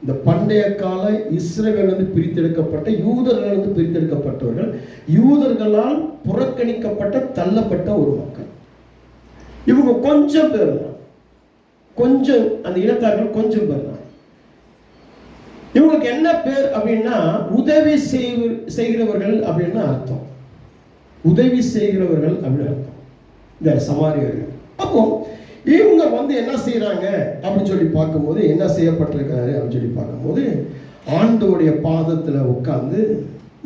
இந்த பண்டைய கால இஸ்ரவேலிலிருந்து பிரித்தெடுக்கப்பட்ட, யூதர்களிலிருந்து பிரித்தெடுக்கப்பட்டவர்கள், யூதர்களால் புறக்கணிக்கப்பட்ட, தள்ளப்பட்ட ஒரு மக்கள். இவங்க கொஞ்சம் பேர் தான், கொஞ்சம் அந்த இனத்தார்கள் கொஞ்சம் பேர் தான். இவங்களுக்கு என்ன பேர் அப்படின்னா உதவி செய்கிறவர்கள் அப்படின்னு அர்த்தம். உதவி செய்கிறவர்கள் அப்படின்னு அர்த்தம் இந்த சமாரியர்கள். அப்போ இவங்க வந்து என்ன செய்யறாங்க அப்படின்னு சொல்லி பார்க்கும்போது, என்ன செய்யப்பட்டிருக்காரு அப்படின்னு சொல்லி பார்க்கும்போது, ஆண்டவருடைய பாதத்துல உட்கார்ந்து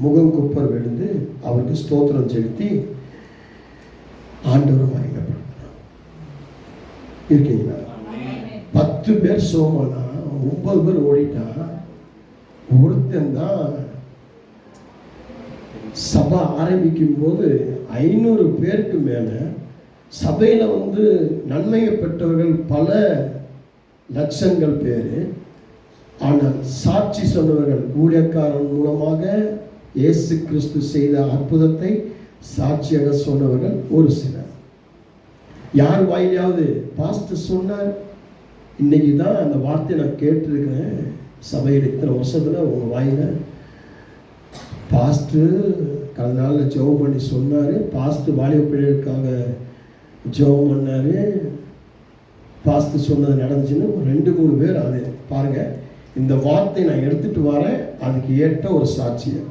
முகம் குப்பர் விழுந்து அவருக்கு ஸ்தோத்திரம் செலுத்தி ஆண்டவர் மகிமைப்படுத்துறாங்க. இருக்கீங்களா? 10 பேர் சோமானா 9 பேர் ஓடிட்டா ஒருத்தன் தான் சபை ஆரம்பிக்கும் போது 500 பேருக்கு மேல சபையில நன்மையை பெற்றவர்கள் பல லட்சங்கள் பேர். ஆனால் சாட்சி சொன்னவர்கள் ஊழியக்காரன் மூலமாக இயேசு கிறிஸ்து செய்த அற்புதத்தை சாட்சியாக சொன்னவர்கள் ஒரு சிலர். யார் வாயிலாவது பாஸ்டர் சொன்னார், இன்னைக்கு தான் அந்த வார்த்தையை நான் கேட்டிருக்கிறேன் சபையில் இத்தனை வருஷத்துல உங்க வாயில, பாஸ்டர் கடந்த நாளில் ஜெபம் பண்ணி சொன்னார், பாஸ்டர் வாலிப பிள்ளைகளுக்காக ஜெபம் பண்ணார், பாஸ்டர் சொன்னது நடந்துச்சுன்னு 2-3 பேர் அது பாருங்க. இந்த வார்த்தை நான் எடுத்துட்டு வரேன், அதுக்கு ஏற்ற ஒரு சாட்சியம்.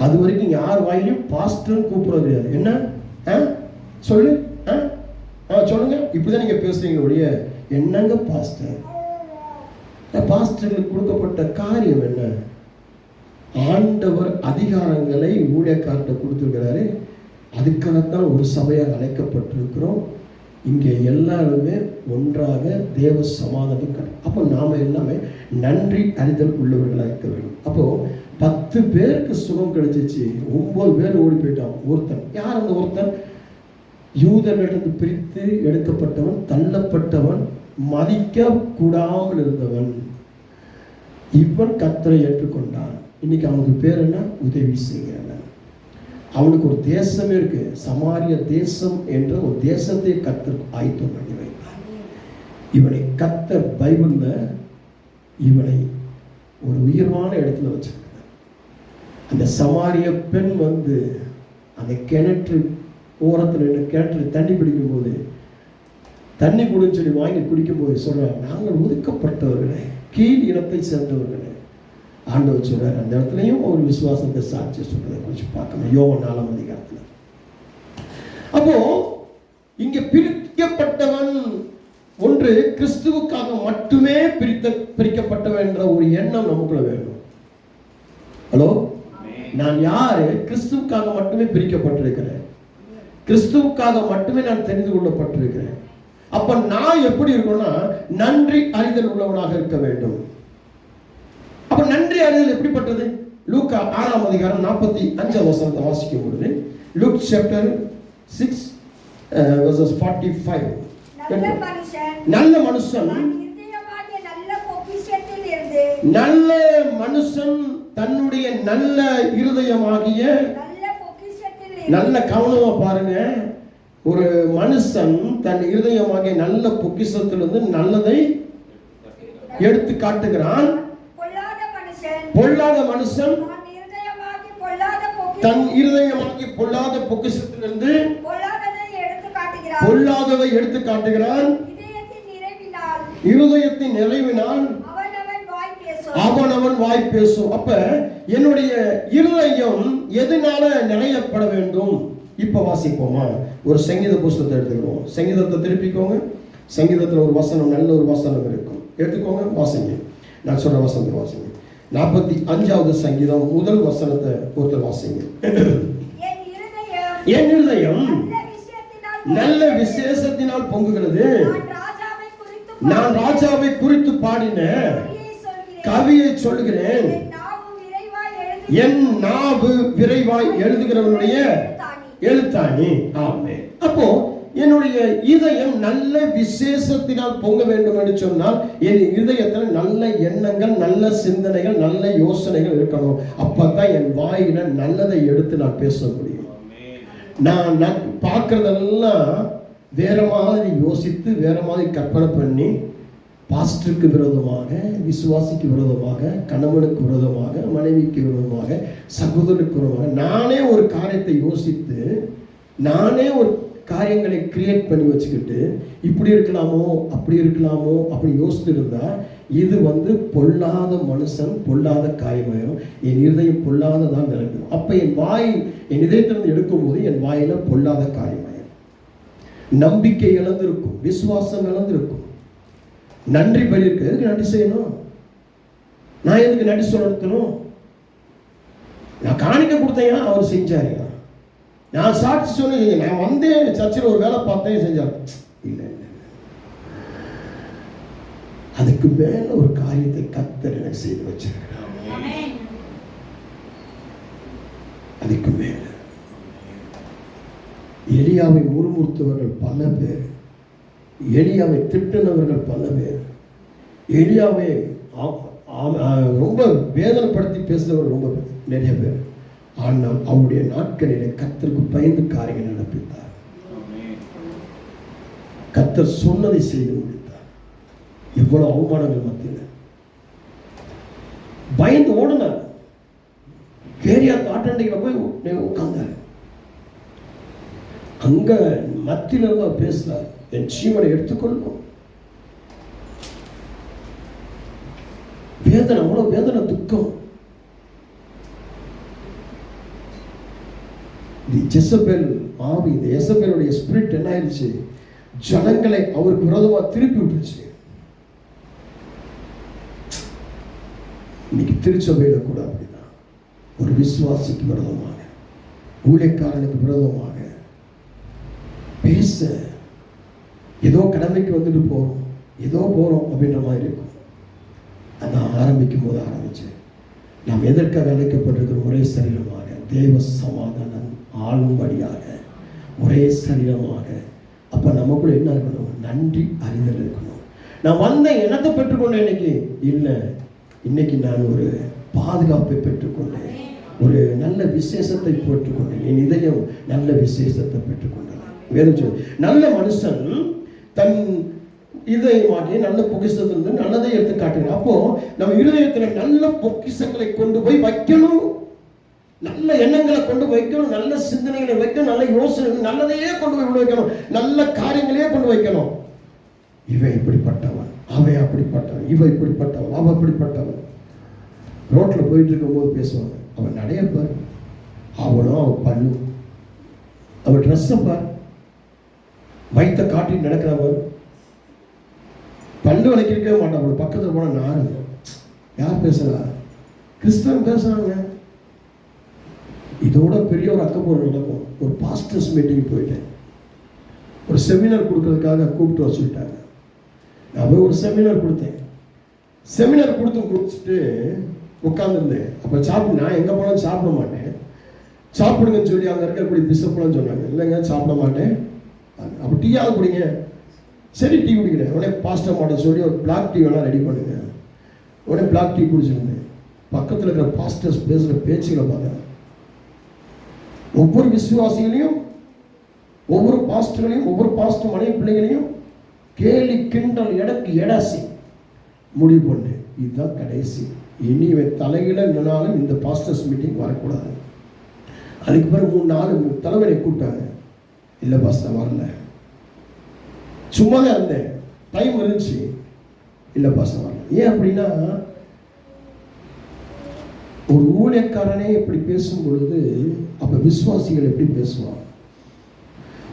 அது வரைக்கும் யார் வாயிலையும் பாஸ்டர்னு கூப்பிட முடியாது. என்ன சொல்லு சொல்லுங்க, இப்படிதான் நீங்க பேசுறீங்க ஒழிய என்னங்க பாஸ்டர். பாஸ்டர்களுக்கு கொடுக்கப்பட்ட காரியம் என்ன? ஆண்டவர் அதிகாரங்களை ஊழியக்கார்ட்ட கொடுத்துருக்கிறாரு. அதுக்காகத்தான் ஒரு சபையாக அழைக்கப்பட்டிருக்கிறோம். இங்கே எல்லாருமே ஒன்றாக தேவ சமாதானம். அப்போ நாம எல்லாமே நன்றி அறிதல் உள்ளவர்களாக இருக்க வேண்டும். அப்போ 10 பேருக்கு சுகம் கிடைச்சிச்சு, 9 பேர் ஓடி போயிட்டான். ஒருத்தன் யார்? அந்த ஒருத்தன் யூதர்களிடத்து பிரித்து எடுக்கப்பட்டவன், தள்ளப்பட்டவன், மதிக்க கூடாமல் இருந்தவன். இவன் கர்த்தரை ஏற்றுக்கொண்டான். இன்னைக்கு அவனுக்கு பேர் என்ன? உதவி செய்கிறவன். அவனுக்கு ஒரு தேசமே இருக்கு, சமாரிய தேசம் என்ற ஒரு தேசத்தை கர்த்தர் ஆயத்தம் பண்ணி வைத்தார். இவனை கர்த்தர் பைபிள்ல இவனை ஒரு உயர்வான இடத்துல வச்சிருக்கிறார். அந்த சமாரிய பெண் அந்த கிணற்று ஓரத்தில் கிணற்று தண்ணி பிடிக்கும் போது, தண்ணி குடின்னு சொல்லி வாங்கி குடிக்கும் போது சொல்றாங்க, நாங்கள் ஒதுக்கப்பட்டவர்களே, கீழ் இனத்தை சேர்ந்தவர்களே. ஆண்டவர் சொல்றார். அந்த இடத்துலையும் ஒரு விசுவாசத்தை சாட்சி சொல்றதை குறித்து பார்க்கணும். யோவான் 4ஆம் அதிகாரத்தில். அப்போ இங்க பிரிக்கப்பட்டவன் ஒன்று கிறிஸ்துவுக்காக மட்டுமே பிரிக்கப்பட்டவன் என்ற ஒரு எண்ணம் நமக்குள்ள வேணும். ஹலோ, நான் யாரு? கிறிஸ்துவுக்காக மட்டுமே பிரிக்கப்பட்டிருக்கிறேன், கிறிஸ்துவுக்காக மட்டுமே நான் தெரிந்து கொள்ளப்பட்டிருக்கிறேன். அப்ப நான் எப்படி இருக்கணும்னா நன்றி அறிதல் உள்ளவனாக இருக்க வேண்டும். அப்ப நன்றி அறிதல் எப்படிப்பட்டது? லூக்கா 6ஆம் அதிகாரம் 45ஆம் வசனத்தை வாசிக்கும் பொழுது, லூக் சாப்டர் 6 verses 45. நல்ல மனுஷன் நல்ல மனுஷன் தன்னுடைய நல்ல இருதயமாகிய, நல்ல கவனமா பாருங்க, ஒரு மனுஷன் தன் இருதயமாகிய நல்ல பொக்கிஷத்திலிருந்து நல்லதை எடுத்து காட்டுகிறான். பொல்லாத மனுஷன் தன் இருதயமாகிய பொல்லாத பொக்கிஷத்திலிருந்து பொல்லாததை எடுத்து காட்டுகிறான். இருதயத்தின் நிறைவினால் அவனவன் வாய் பேசும். அப்ப என்னுடைய இருதயம் எதனால நிறையப்பட வேண்டும்? இப்ப வாசிப்போமா? ஒரு சங்கீத புஸ்தகத்தை எடுத்துக்கிறோம். சங்கீதத்தை திருப்பிக்கோங்க. சங்கீதத்தில் ஒரு வசனம், நல்ல ஒரு வசனம் இருக்கும், எடுத்துக்கோங்க, வாசிங்க. நான் சொல்ற வசனத்தை வாசிங்க. 45வது சங்கீதம் முதல் வசனத்தை ஒருத்தர் வாசிங்க. என் இருதயம் நல்ல விசேஷத்தினால் பொங்குகிறது, நான் ராஜாவை குறித்து பாடின கவியை சொல்லுகிறேன், என் நாவு விரைவாய் எழுதுகிறவனுடைய எழுத்தாணி. ஆமென். அப்போ என்னுடைய இதயம் நல்ல விசேஷத்தினால் பொங்க வேண்டும் என்று சொன்னால் என் இதயத்தில் நல்ல எண்ணங்கள், நல்ல சிந்தனைகள், நல்ல யோசனைகள் இருக்கணும். அப்பதான் என் வாயில நல்லதை எடுத்து நான் பேச முடியும். நான் பார்க்கறதெல்லாம் வேற மாதிரி யோசித்து, வேற மாதிரி கற்பனை பண்ணி, பாஸ்டருக்கு விரோதமாக, விசுவாசிக்கு விரோதமாக, கணவனுக்கு விரோதமாக, மனைவிக்கு விரோதமாக, சகோதரனுக்கு விரோதமாக நானே ஒரு காரியத்தை யோசித்து, நானே ஒரு காரியங்களை கிரியேட் பண்ணி வச்சுக்கிட்டு, இப்படி இருக்கலாமோ அப்படி இருக்கலாமோ அப்படி யோசித்து இருந்தா இது பொல்லாத மனுஷன், பொல்லாத காரியமாயிரும். என் இருதயம் பொல்லாததான் நிரம்பிடும். அப்ப என் வாய், என் இதயத்திலிருந்து எடுக்கும் போது என் வாயில பொல்லாத காரியமாயிரும். நம்பிக்கை இழந்திருக்கும், விசுவாசம் இழந்திருக்கும், நன்றி பலி இருக்கு. எதுக்கு நன்றி செய்யணும்? நான் எதுக்கு நன்றி சொல்லணும்? நான் காணிக்க கொடுத்தேன், அவர் செஞ்சாரு. நான் சாட்சி சொன்னேன், நான் வந்தேன் சர்ச்சில் ஒரு வேலை பார்த்தேன், செஞ்சாரு. இல்லை, அதுக்கு மேல ஒரு காரியத்தை கர்த்தர் எனக்கு செய்து வச்சிருக்கிறார். அதுக்கு மேல எலியாவை முறுமுறுத்தவர்கள் பல பேர், எலியாவை திட்டினவர்கள் பல பேர், எலியாவை ரொம்ப வேதனைப்படுத்தி பேசுறவர்கள் ரொம்ப நிறைய பேர். ஆனால் அவருடைய நாட்களிலே கர்த்தருக்கு பயந்து காரியங்கள் நடப்பித்தார். கர்த்தர் சொன்னதை செய்து முடித்தார். எவ்வளவு அவமானங்கள் மத்தியில் பயந்து ஓடினார். கேரியா தாட்டண்டிகளை போய் உட்கார்ந்தார். அங்க மத்தியில இருந்து அவர் பேசுறார், என் ஜீவனை எடுத்துக்கொள்ளும். வேதனை, அவ்வளவு வேதனை, துக்கம். ஜெசபேல் ஆவி, இந்த எசபேலுடைய ஸ்பிரிட் என்ன ஆயிடுச்சு, ஜனங்களை அவருக்கு விரோதமா திருப்பி விட்டுருச்சு. இன்னைக்கு திருச்சபையில கூட அப்படிதான், ஒரு விசுவாசிக்கு விரோதமாக, ஊழியக்காரனுக்கு விரோதமாக பேச, ஏதோ கடமைக்கு வந்துட்டு போறோம், ஏதோ போறோம் அப்படின்ற மாதிரி இருக்கும். அதான் ஆரம்பிக்கும் போது ஆரம்பிச்சேன், நாம் எதற்காக அழைக்கப்பட்டிருக்கிற ஒரே சரீரமாக, தேவ சமாதானம் ஆளும்படியாக, ஒரே சரீரமாக. அப்ப நமக்குள்ள என்ன இருக்கணும், நன்றி அறிதல் இருக்கணும். நான் வந்த இனத்தை பெற்றுக்கொண்டேன் இன்னைக்கு இல்லை, இன்னைக்கு நான் ஒரு பாதுகாப்பை பெற்றுக்கொண்டேன், ஒரு நல்ல விசேஷத்தை பெற்றுக்கொண்டேன், என் இதயம் நல்ல விசேஷத்தை பெற்றுக்கொண்டேன். வேதம் சொல்லு, நல்ல மனுஷன் தன் இதயமாகிய நல்ல பொக்கிஷத்திலிருந்து நல்லதை எடுத்து காட்டுகிறார். அப்போ நம்ம இருதயத்துல நல்ல பொக்கிஷங்களை கொண்டு போய் வைக்கணும், நல்ல எண்ணங்களை கொண்டு வைக்கணும், நல்ல சிந்தனைகளை வைக்கணும், நல்ல யோசனை, நல்லதையே கொண்டு போய் வைக்கணும், நல்ல காரியங்களையே கொண்டு வைக்கணும். இவன் இப்படிப்பட்டவன், அவன் அப்படிப்பட்டவன், இவன் இப்படிப்பட்டவன், அவன் அப்படிப்பட்டவன். ரோட்ல போயிட்டு இருக்கும் போது பேசுவாங்க, அவன் நடையப்பார், அவனும் அவன் பல்லு, அவன் ட்ரெஸ்ஸை பார், வைத்த காட்டிட்டு நடக்கிறவன், பல்லு வளைக்கவே மாட்டான், ஒரு பக்கத்தில் போன நாடு. யார் பேசுறா? கிறிஸ்தவன் பேசுறாங்க. இதோட பெரிய ஒரு அக்கப்போர் நடக்கும். ஒரு பாஸ்டர்ஸ் மீட்டிங் போயிட்டேன், ஒரு செமினார் கொடுக்கறதுக்காக கூப்பிட்டு வர சொல்லிட்டாங்க. நான் போய் ஒரு செமினார் கொடுத்தேன். செமினார் கொடுத்துட்டு உட்காந்துருந்தேன். அப்போ நான் எங்கே போனாலும் சாப்பிட மாட்டேன், சாப்பிடுங்கன்னு சொல்லி அங்கே இருக்கக்கூடிய பிஷப்லாம் சொன்னாங்க. இல்லைங்க சாப்பிட மாட்டேன். அப்போ டீயாவது குடிங்க. சரி டீ குடிக்கிறேன். உடனே பாஸ்டர் மாட்டேன் சொல்லி ஒரு பிளாக் டீ வேணால் ரெடி பண்ணுங்க. உடனே பிளாக் டீ குடிச்சிருந்தேன். பக்கத்தில் இருக்கிற பாஸ்டர்ஸ் பேசுகிற பேச்சுகளை பார்த்தேன். ஒவ்வொரு விசுவாசிகளையும், ஒவ்வொரு பாஸ்டர்களையும், ஒவ்வொரு பாஸ்டர் மனைவி பிள்ளைகளையும் கேலி கிண்டல் எடக்கு எடாசி முடிவு பண்ணு, இதுதான் கடைசி. இனி தலையில நின்னாலும் இந்த பாஸ்டர்ஸ் மீட்டிங் வரக்கூடாது. அதுக்கு பிறகு 3-4 தலைவரை கூப்பிட்டாங்க. இல்லை பாஸ்டர் வரல, சும்மா தான் இருந்தேன், டைம் இருந்துச்சு. இல்லை பாஸ்டர் வரல. ஏன் அப்படின்னா, ஒரு ஊழியக்காரனே இப்படி பேசும் பொழுது அப்ப விசுவாசிகள் எப்படி பேசுவான்?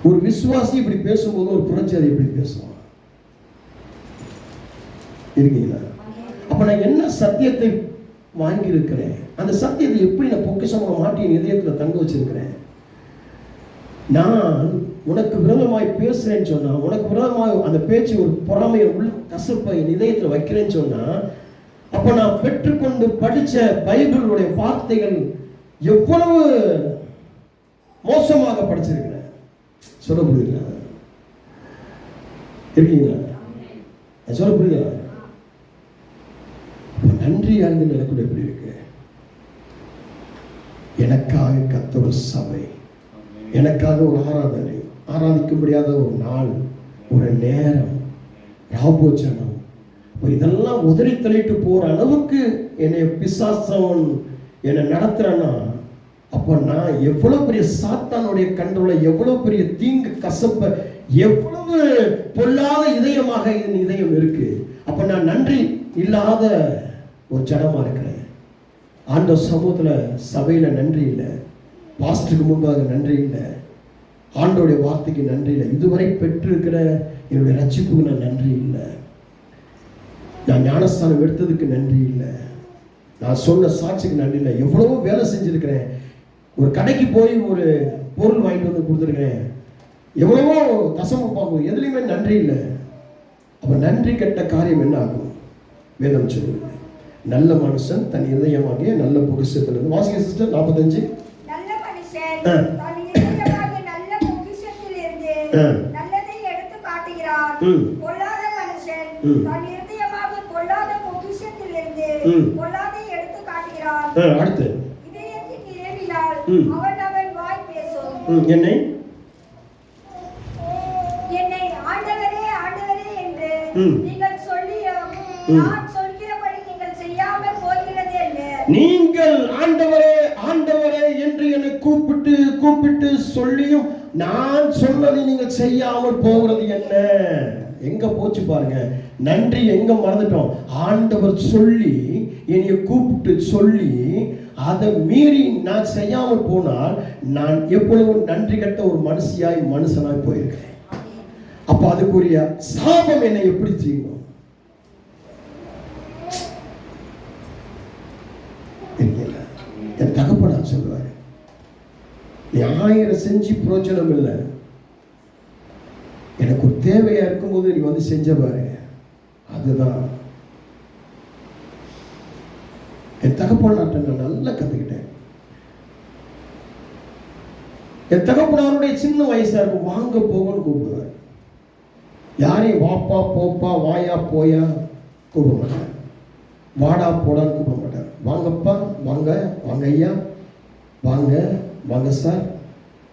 ஒரு விசுவாசி இப்படி பேசும்போது ஒரு புரட்சியாளர் எப்படி பேசுவான்? இருக்கீங்களா? அப்ப நான் என்ன சத்தியத்தை வாங்கி இருக்கிறேன், அந்த சத்தியத்தை எப்படி நான் பொக்கிஷமா மாட்டி என் இதயத்துல தங்க வச்சிருக்கிறேன். நான் உனக்கு விரோதமாய் பேசுறேன்னு சொன்னா, உனக்கு விரோதமாய் அந்த பேச்சு ஒரு பொறாமையை உள்ள கசப்பை என் இதயத்துல வைக்கிறேன்னு சொன்னா, அப்ப நான் பெற்றுக்கொண்டு படிச்ச பைபிளுடைய வார்த்தைகள் எவ்வளவு மோசமாக படிச்சிருக்கிறேன். சொல்ல புரியுதா? இருக்கீங்களா? சொல்ல புரியுதா? நன்றி அறிந்து எனக்கு எப்படி இருக்கு? எனக்காக கர்த்தர் ஒரு சபை, எனக்காக ஒரு ஆராதனை, ஆராதிக்க முடியாத ஒரு நாள், ஒரு நேரம், ராபோஜனம், இதெல்லாம் உதறி தள்ளிட்டு போற அளவுக்கு என்னை பிசாசவன் என்னை நடத்துறேன்னா, அப்ப நான் எவ்வளவு பெரிய சாத்தானுடைய கண்ட்ரோல, எவ்வளவு பெரிய தீங்கு கசப்ப, எவ்வளவு பொல்லாத இதயமாக என் இதயம் இருக்கு. அப்ப நான் நன்றி இல்லாத ஒரு ஜனமா இருக்கிறேன். ஆண்டவர் சமூகத்துல சபையில நன்றி இல்லை, பாஸ்டருக்கு முன்பாக நன்றி இல்லை, ஆண்டோடைய வார்த்தைக்கு நன்றி இல்லை, இதுவரை பெற்றிருக்கிற என்னுடைய ரட்சிப்புக்கு நான் நன்றி இல்லை, நான் ஞானஸ்தானம் எடுத்ததுக்கு நன்றி இல்லை, நான் சொன்ன சாட்சிக்கு நன்றி இல்லை. எவ்வளவோ வேலை செஞ்சிருக்கிறேன், ஒரு கடைக்கு போய் ஒரு பொருள் வாங்கிட்டு வந்து கொடுத்துருக்கிறேன், எவ்வளவோ தசம பார்க்கும், எதுலையுமே நன்றி இல்லை. அப்ப நன்றி கெட்ட காரியம் என்ன ஆகும்? வேதம் சொல்லுது, நல்ல மனுஷன் தன் இதயமாகிய நல்ல பொக்கிஷத்திலிருந்து. வாசிங்க சிஸ்டர் 45. நல்ல மனுஷன் தன் இதயமாகிய நல்ல பொக்கிஷத்திலிருந்து நல்லதை எடுத்து காட்டுகிறான். பொல்லாத மனுஷன் தன் இதயமாகிய பொல்லாத பொக்கிஷத்திலிருந்து பொல்லாதை எடுத்து காட்டுகிறான். அடுத்து இதயத்தின் நிறைவினால் அவன் வாய் பேசும். என்னை ஆண்டவரே ஆண்டவரே என்று நீங்கள் சொல்லியும் நான் சொல்கிறபடி நீங்கள் செய்யாமல் போகிறது என்ன? நீங்கள் ஆண்டவரே ஆண்டவரே என்று என்னை கூப்பிட்டு கூப்பிட்டு சொல்லியும் நான் சொன்னதை நீங்கள் செய்யாமல் போகிறது என்ன? எங்க போச்சு பாருங்க, நன்றி எங்க மறந்துட்டோம். ஆண்டவர் சொல்லி என்னை கூப்பிட்டு சொல்லி அதை மீறி நான் செய்யாமல் போனால் நான் எப்பொழுதும் நன்றி கட்ட ஒரு மனுஷனாய் போயிருக்கிறேன். அப்ப அதுக்குரிய சாபம் என்னை எப்படி செய்யும்? என் தகப்பனார் சொல்லுவாரு, நீ 1000 செஞ்சு பிரயோஜனம் இல்லை, எனக்கு ஒரு தேவையா இருக்கும்போது நீ வந்து செஞ்ச பாரு, அதுதான். என் தகப்பனார்ட்ட நான் நல்லா கத்துக்கிட்டேன். என் தகப்பனாருடைய சின்ன வயசா இருக்கும், வாங்க போகணும்னு கூப்பிடுவார். யாரையும் வாப்பா போப்பா வாயா போயா கூப்பிட மாட்டார், வாடா போடான்னு கூப்பிட மாட்டார். வாங்கப்பா வாங்க, வாங்க ஐயா, வாங்க வாங்க சார்,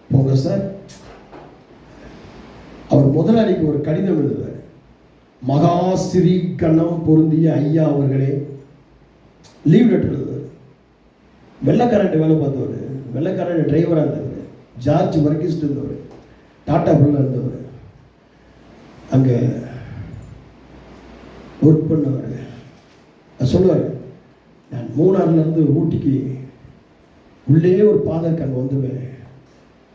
போங்க சார். அவர் முதலாளிக்கு ஒரு கடிதம் எழுதுவார். மகாசிரி கணம் பொருந்திய ஐயா அவர்களே, லீவ் லெட்டர் எழுதுவார். வெள்ளக்காரன் வேலை பார்த்தவர், வெள்ளக்காரன் டிரைவராக இருந்தவர், ஜார்ஜ் வர்கீஸ்ட் இருந்தவர், டாடா பிள்ளை இருந்தவர், அங்கே ஒர்க் பண்ணவர். சொல்லுவார், நான் மூணாறுலேருந்து ஊட்டிக்கு உள்ளே ஒரு பாதைக்கு அங்கே வந்துடுவேன்,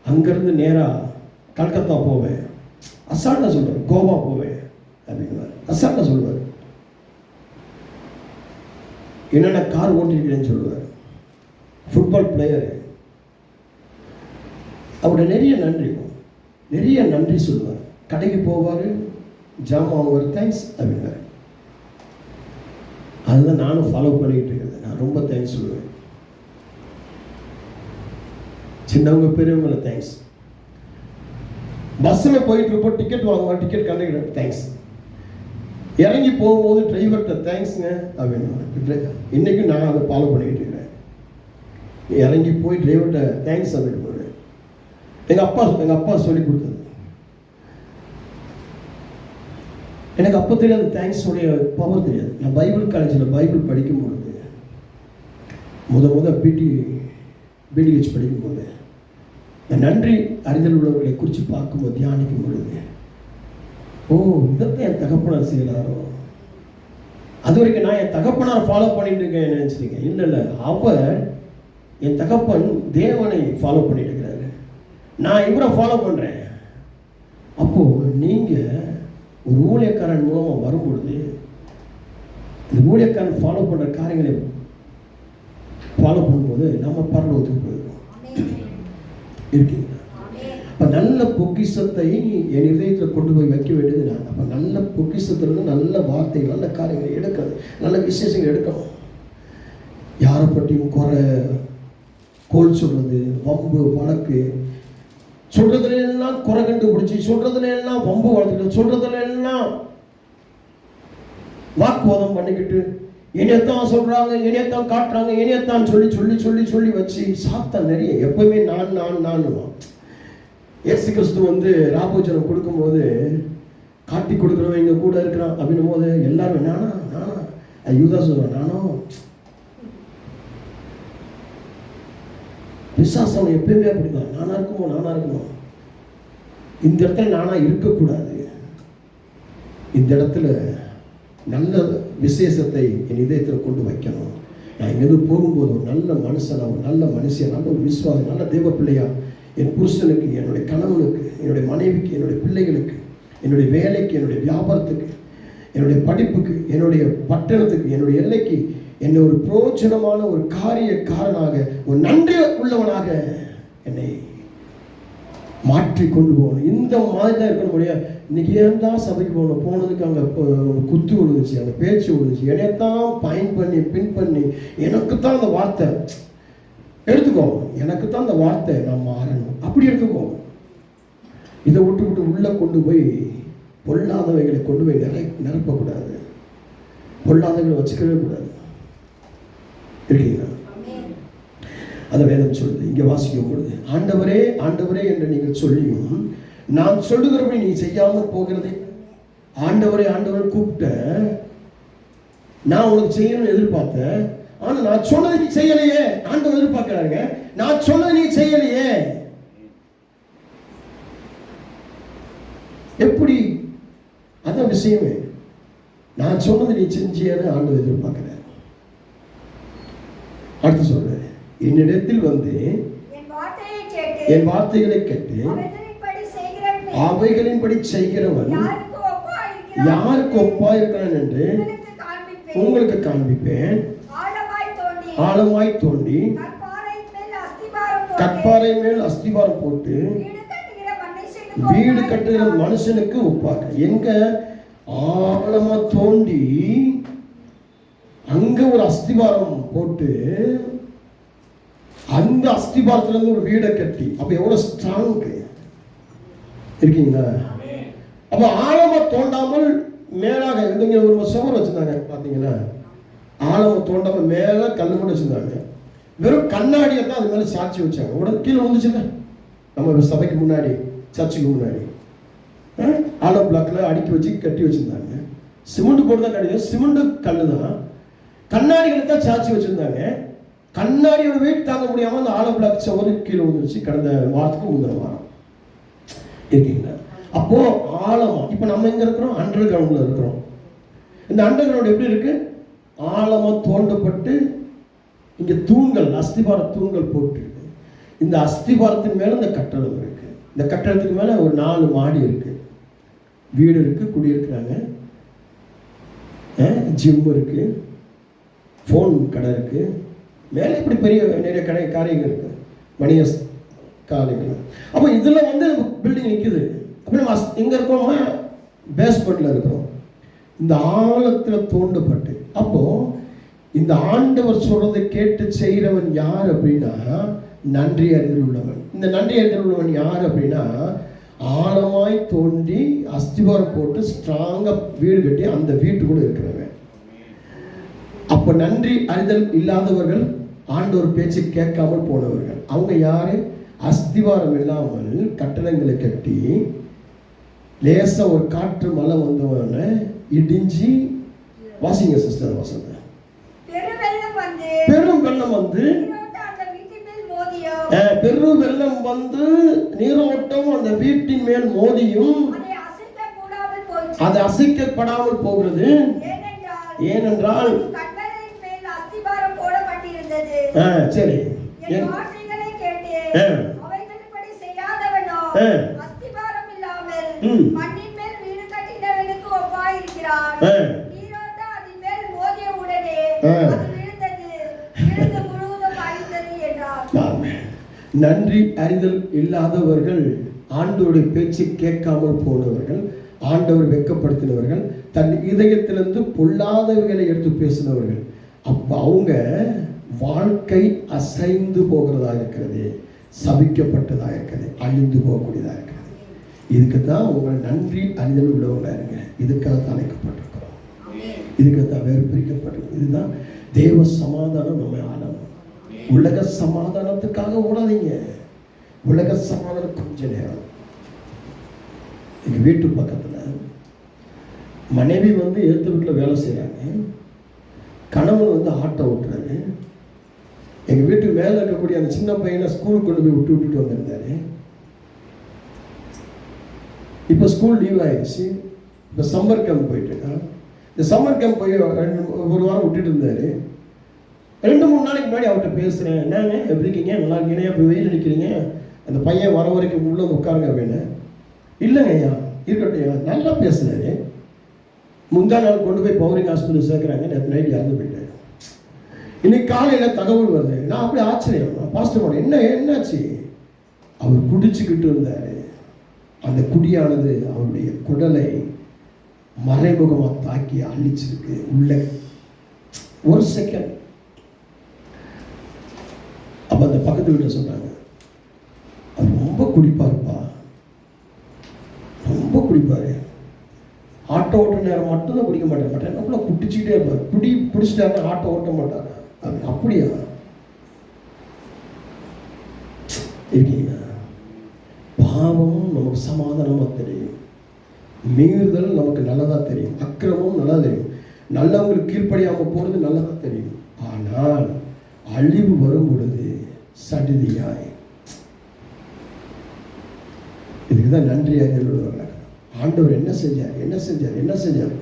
அங்கேருந்து நேராக கல்கத்தா போவேன், அசால்ட்டாக சொல்லுவார், கோவா போவேன் அப்படின்வார், அசால்ட்டாக சொல்லுவார். என்னென்ன கார் ஓட்டிருக்கிறேன்னு சொல்லுவார். ஃபுட்பால் பிளேயரு, அவருடைய நிறைய நன்றி சொல்லுவார். கடைக்கு போவார், ஜாமான் வாங்குவார், தேங்க்ஸ் அப்படின்னாரு. அதுதான் நானும் ஃபாலோ பண்ணிக்கிட்டு இருக்கிறேன். நான் ரொம்ப தேங்க்ஸ் சொல்லுவேன். சின்னவங்க பெரியவங்கள தேங்க்ஸ். பஸ்ஸில் போயிட்டு இருப்போம், டிக்கெட் வாங்குவார், டிக்கெட் கண்டக்டர் தேங்க்ஸ். இறங்கி போகும்போது டிரைவர்கிட்ட தேங்க்ஸுங்க அப்படின்னு. இன்னைக்கும் நான் அதை ஃபாலோ பண்ணிக்கிட்டு இருக்கிறேன். இறங்கி போய் டிரைவர்கிட்ட தேங்க்ஸ் அப்படின்னு போடுவேன். எங்கள் அப்பா சொல்லி கொடுத்தது. எனக்கு அப்போ தெரியாது தேங்க்ஸோடைய பவர் தெரியாது. நான் பைபிள் காலேஜில் பைபிள் படிக்கும்பொழுது முத பிடிஹெச் படிக்கும்போது நன்றி அறிதல் உள்ளவர்களை குறித்து பார்க்கும்போது தியானிக்கும் பொழுது, ஓ இதைத்தான் என் தகப்பனார் செய்கிறாரோ. அது வரைக்கும் நான் என் தகப்பனார் ஃபாலோ பண்ணிட்டு இருக்கேன் நினைச்சிருங்க. இல்லை, அவர் என் தகப்பன் தேவனை ஃபாலோ பண்ணிட்டு இருக்கிறாரு, நான் இவரை ஃபாலோ பண்ணுறேன். அப்போது நீங்கள் ஒரு ஊழியக்காரன் மூலமாக வரும்பொழுது இந்த ஊழியக்காரன் ஃபாலோ பண்ணுற காரியங்களை ஃபாலோ பண்ணும்போது நம்ம பரலோகத்துக்கு போயிடுவோம். இருக்கீங்களா? அப்போ நல்ல பொக்கிஷத்தை என் இதயத்தில் கொண்டு போய் வைக்க வேண்டியது நான். அப்போ நல்ல பொக்கிஷத்துலேருந்து நல்ல வார்த்தைகள், நல்ல காரியங்களை எடுக்கிறது, நல்ல விசேஷங்கள் எடுக்கணும். யாரை பற்றியும் கோல் சொல்றது, வம்பு வழக்கு சொல்றதுல எல்லாம் குறை கண்டுபிடிச்சி, சொல்றதுல எல்லாம் வம்பு வளர்த்துக்கிட்டு, சொல்றதுல எல்லாம் வாக்குவாதம் பண்ணிக்கிட்டு, என்னையத்தான் சொல்றாங்க, என்னையத்தான் காட்டுறாங்க, என்னையத்தான் சொல்லி சொல்லி சொல்லி சொல்லி வச்சு சாத்தான் நிறைய எப்பவுமே நான் இயேசு கிறிஸ்து ராபோஜனம் கொடுக்கும்போது காட்டி கொடுக்குறவன் இங்க கூட இருக்கிறான் அப்படின்னும் போது எல்லாரும் நானா யூதா சொல்லுவான், நானும் விசுவாசம் எப்பயுமே அப்படிதான். நானா இருக்கணும். இந்த இடத்துல நானா இருக்கக்கூடாது. இந்த இடத்துல நல்ல விசேஷத்தை என் இதயத்தில் கொண்டு வைக்கணும். நான் எங்கேருந்து போகும்போது ஒரு நல்ல மனுஷனா, ஒரு நல்ல மனுஷன், நல்ல ஒரு விசுவாசம், நல்ல தேவ பிள்ளையா என் புருஷனுக்கு, என்னுடைய கணவனுக்கு, என்னுடைய மனைவிக்கு, என்னுடைய பிள்ளைகளுக்கு, என்னுடைய வேலைக்கு, என்னுடைய வியாபாரத்துக்கு, என்னுடைய படிப்புக்கு, என்னுடைய பட்டணத்துக்கு, என்னுடைய எல்லைக்கு என்னை ஒரு பிரயோஜனமான ஒரு காரியக்காரனாக, ஒரு நன்றி உள்ளவனாக என்னை மாற்றி கொண்டு போகணும். இந்த மாதிரி தான் இருக்கணும் முடியாது. இன்னைக்கு ஏன் தான் சபைக்கு போகணும், போனதுக்கு அங்கே குத்து விழுந்துச்சு, அந்த பேச்சு விழுந்துச்சு, என்னையத்தான் பயன் பண்ணி பின் பண்ணி எனக்கு தான் அந்த வார்த்தை எடுத்துக்கோ, எனக்கு தான் அந்த வார்த்தை நான் மாறணும் அப்படி எடுத்துக்கோ. இதை விட்டு விட்டு உள்ளே கொண்டு போய் பொல்லாதவைகளை கொண்டு போய் நிரப்பக்கூடாது, பொல்லாதவைகளை வச்சுக்கவே கூடாது. இருக்கீங்களா? அந்த வேதம் சொல்லுது, இங்கே வாசிக்கும் பொழுது ஆண்டவரே ஆண்டவரே என்று நீங்கள் சொல்லியும் நான் சொல்லுகிறபடி நீ செய்யாமல் போகிறது. ஆண்டவரே ஆண்டவரை கூப்பிட்ட, நான் உனக்கு செய்யணும்னு எதிர்பார்த்தேன், ஆனா நான் சொன்னதை நீ செய்யலையே. ஆண்டவர் எதிர்பார்க்கிறாங்க, நான் சொன்னதை நீ செய்யலையே. எப்படி? அதான் விஷயமே. நான் சொன்னதை நீ செஞ்சியான்னு ஆண்டவர் எதிர்பார்க்கிறார். அடுத்து சொல்றேன், என்னிடத்தில் வந்து என் வார்த்தைகளை கேட்டு அவைகளின்படி செய்கிறவன் யாருக்கு ஒப்பா இருக்கிறான் என்று உங்களுக்கு காண்பிப்பேன். ஆழமாய் தோண்டி கற்பாறை மேல் அஸ்திபாரம் போட்டு வீடு கட்டுகிற மனுஷனுக்கு ஒப்பாக. எங்க? ஆழமா தோண்டி அங்க ஒரு அஸ்திபாரம் போட்டு அந்த அஸ்திபாரத்துல இருந்து ஒரு வீடை கட்டி, அப்ப எவ்வளவு ஸ்ட்ராங் இருக்கீங்களா? அப்ப ஆழமா தோண்டாமல் மேலாக இங்க ஒரு சுவர் வச்சிருந்தாங்க பாத்தீங்கன்னா, ஆழமா தோண்டாமல் மேல கல்லு கூட வச்சிருந்தாங்க. வெறும் கண்ணாடியை தான் அது மேல சாட்சி வச்சாங்க. உடனே கீழே வந்துச்சுங்க. நம்ம சபைக்கு முன்னாடி, சர்ச்சுக்கு முன்னாடி ஆலோ பிளாக்ல அடுக்கி வச்சு கட்டி வச்சிருந்தாங்க. சிமெண்ட் போட்டு தான் கட்டி, சிமெண்ட் கல்லு தான், கண்ணாடிகளை தான் சாட்சி வச்சிருந்தாங்க. கண்ணாடியோட வெயிட் தாங்க முடியாம அந்த ஆலோ பிளாக் சவரு கீழே வந்துருச்சு. கடந்த வாரத்துக்கு முந்தின வாரம் இருக்கீங்களா? அப்போ ஆழமா, இப்ப நம்ம எங்க இருக்கிறோம்? அண்டர் கிரவுண்ட்ல இருக்கிறோம். இந்த அண்டர் கிரவுண்ட் எப்படி இருக்கு? ஆழமா தோண்டப்பட்டு இங்க தூண்கள், அஸ்திபார தூண்கள் போட்டு, இந்த அஸ்திபாரத்தின் மேல இந்த கட்டடம் இருக்கு. இந்த கட்டடத்துக்கு மேல ஒரு 4 மாடி இருக்கு, வீடு இருக்கு, குடியிருக்கிறாங்க, ஜிம் இருக்கு, ஃபோன் கடை இருக்கு, மேலே இப்படி பெரிய நிறைய காரியங்கள் இருக்கு, வணிக காரியங்கள். அப்போ இதுல வந்து பில்டிங் நிற்குது. அப்போ நம்ம எங்க இருக்கோமா? பேஸ்மெண்ட்ல இருக்கிறோம். இந்த ஆழத்துல தோண்டப்பட்டு, அப்போ இந்த ஆண்டவர் சொல்றதை கேட்டு செய்கிறவன் யார் அப்படின்னா நன்றி அறிதல் உள்ளவன். இந்த நன்றி அறிதல் உள்ளவன் யார் அப்படின்னா ஆழமாய் தோண்டி அஸ்திவாரம் போட்டு ஸ்ட்ராங்கா வீடு கட்டி அந்த வீட்டுக்குள்ள இருக்கிறவன். அப்ப நன்றி அறிதல் இல்லாதவர்கள், ஆண்டவர் பேச்சு கேட்காமல் போனவர்கள், அவங்க யாரு? அஸ்திவாரம் இல்லாமல் கட்டடங்களை கட்டி லேசா ஒரு காற்று மழை வந்தவன இடிஞ்சி, வாசிங்க சிஸ்டர் வசந்த, பெரும் வெள்ளம் வந்து பெரும் வெள்ளம் வந்து நீரோட்டம் அந்த வீட்டின் மேல் மோதியும் அது அசைக்கப்படாமல் போகிறது. ஏனென்றால் சரி, நன்றி அறிதல் இல்லாதவர்கள், ஆண்டவருடைய பேச்சு கேட்காமல் போனவர்கள், ஆண்டவர் வெட்கப்படுத்தினவர்கள், தன் இதயத்திலிருந்து பொல்லாதவைகளை எடுத்து பேசினவர்கள். அப்ப அவங்க வாழ்க்கை அசைந்து போகிறதா இருக்கிறது, சபிக்கப்பட்டதா இருக்கிறது, அழிந்து போகக்கூடியதா இருக்கிறது. இதுக்கு தான் உங்களை நன்றி அறிதல் உள்ளவங்களா இருங்க. இதுக்காக தான் அழைக்கப்பட்டிருக்கிறோம், இதுக்காக தான் வேறு பிரிக்கப்பட்டிருக்கோம். இதுதான் தேவ சமாதானம் நம்ம ஆளணும். உலக சமாதானத்துக்காக ஓடாதீங்க. உலக சமாதானம் கொஞ்ச நேரம். எங்க வீட்டு பக்கத்துல மனைவி வந்து ஏற்ற வீட்டில் வேலை செய்யறாங்க, கணவன் வந்து ஆட்டோ ஓட்டுறாரு. எங்க வீட்டுக்கு மேல இருக்கக்கூடிய அந்த சின்ன பையனை ஸ்கூலுக்கு கொண்டு போய் விட்டுட்டு வந்திருந்தாரு. இப்ப ஸ்கூல் லீவ் ஆயிடுச்சு, இப்ப சம்மர் கேம்ப் போயிட்டு இருக்கான். இந்த சம்மர் கேம்ப் போய் ஒரு வாரம் விட்டுட்டு இருந்தாரு. 2-3 நாளைக்கு முன்னாடி அவர்கிட்ட பேசுறேன், என்னங்க எப்படி இருக்கீங்க, நல்லா இருக்கீங்க, அப்படி வெயில் அடிக்கிறீங்க, அந்த பையன் வர வரைக்கும் உள்ள உட்காருங்க அப்படின்னு. இல்லைங்க ஐயா, இருக்கட்டும், நல்லா பேசுறாரு. முந்தா நாள் கொண்டு போய் பவுரிங் ஹாஸ்பிட்டல் சேர்க்குறாங்க, நேற்று நைட் இறந்து போயிட்டாரு. இன்னைக்கு காலையில் தகவல் வருது. நான் அப்படி ஆச்சரியம், பாஸ்டர் என்னாச்சு? அவர் குடிச்சுக்கிட்டு இருந்தாரு. அந்த குடியானது அவருடைய குடலை மறைமுகமா தாக்கி அழிச்சிருக்கு. உள்ள ஒரு செகண்ட். அப்ப அந்த பக்கத்து வீட்டுல சொன்னாங்க, அவர் ரொம்ப குடிப்பாருப்பா, ரொம்ப குடிப்பாரு. ஆட்டோ ஓட்டுற நேரம் மட்டும்தான் குடிக்க மாட்டார். என்ன குடிச்சுக்கிட்டே இருப்பார். குடிச்சிட்டாருன்னா ஆட்டோ ஓட்ட மாட்டார். அப்படியா இருக்கீங்களா? பாவமும் நமக்கு சமாதானமா தெரியும், மீறுதல் நமக்கு நல்லதா தெரியும், அக்கிரமும் நல்லா தெரியும், நல்லவங்களுக்கு கீழ்ப்படியாம போறது நல்லதா தெரியும். ஆனால் அழிவு வரும் பொழுது சடிதியாய். இதுக்குதான் நன்றி அறிஞர் ஆண்டவர் என்ன செஞ்சார்,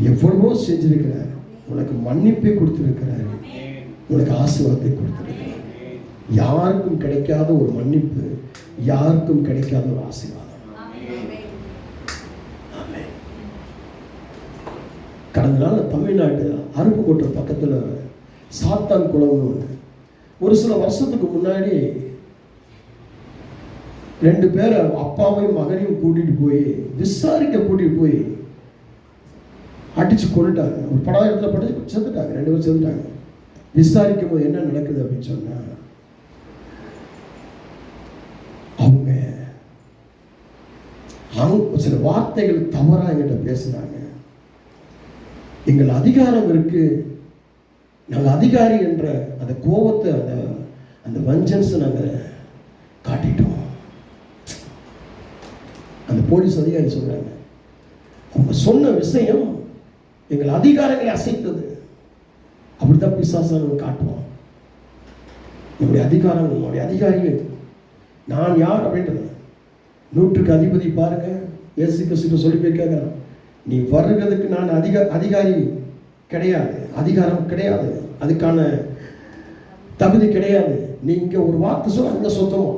எவ்வளவோ செஞ்சிருக்கிறார். உனக்கு மன்னிப்பை கொடுத்திருக்கிறார், உனக்கு ஆசீர்வாதத்தை கொடுத்திருக்கிறார். யாருக்கும் கிடைக்காத ஒரு மன்னிப்பு, யாருக்கும் கிடைக்காத ஒரு ஆசீர்வாதம். கடந்த நாள் தமிழ்நாட்டு அருப்புக்கோட்டை பக்கத்தில் சாத்தான் குளம்னு ஒரு சில வருஷத்துக்கு முன்னாடி 2 பேரை அப்பாவையும் மகனையும் கூட்டிட்டு போய் அடிச்சு கொண்டுட்டாங்க. ஒரு படாயிரத்தில் பட்டு செத்துட்டாங்க. 2 பேரும் செத்துட்டாங்க. விசாரிக்கும் போது என்ன நடக்குது அப்படின்னு சொன்னா, அவங்க சில வார்த்தைகள் தவறா என்கிட்ட பேசுனாங்க. எங்கள் அதிகாரம் இருக்கு, நாங்கள் அதிகாரி என்ற அந்த கோபத்தை, அந்த வஞ்சன்ஸை நாங்கள் காட்டிட்டோம். அந்த போலீஸ் அதிகாரி சொல்றாங்க, அவங்க சொன்ன விஷயம் எங்கள் அதிகாரங்களை அசைத்தது. அப்படித்தான் பிசாசானவன் காட்டுவான். நம்முடைய அதிகாரம், நம்முடைய அதிகாரிகள் நான் யார் அப்படின்றது. 100க்கு அதிபதி பாருங்க, இயேசு கிறிஸ்து சொல்லி போய் கேட்கிறான், நீ வருகிறதுக்கு நான் அதிகாரி கிடையாது, அதிகாரம் கிடையாது, அதுக்கான தகுதி கிடையாது. நீங்க ஒரு வார்த்தை சொல்ல அங்க சொத்தமா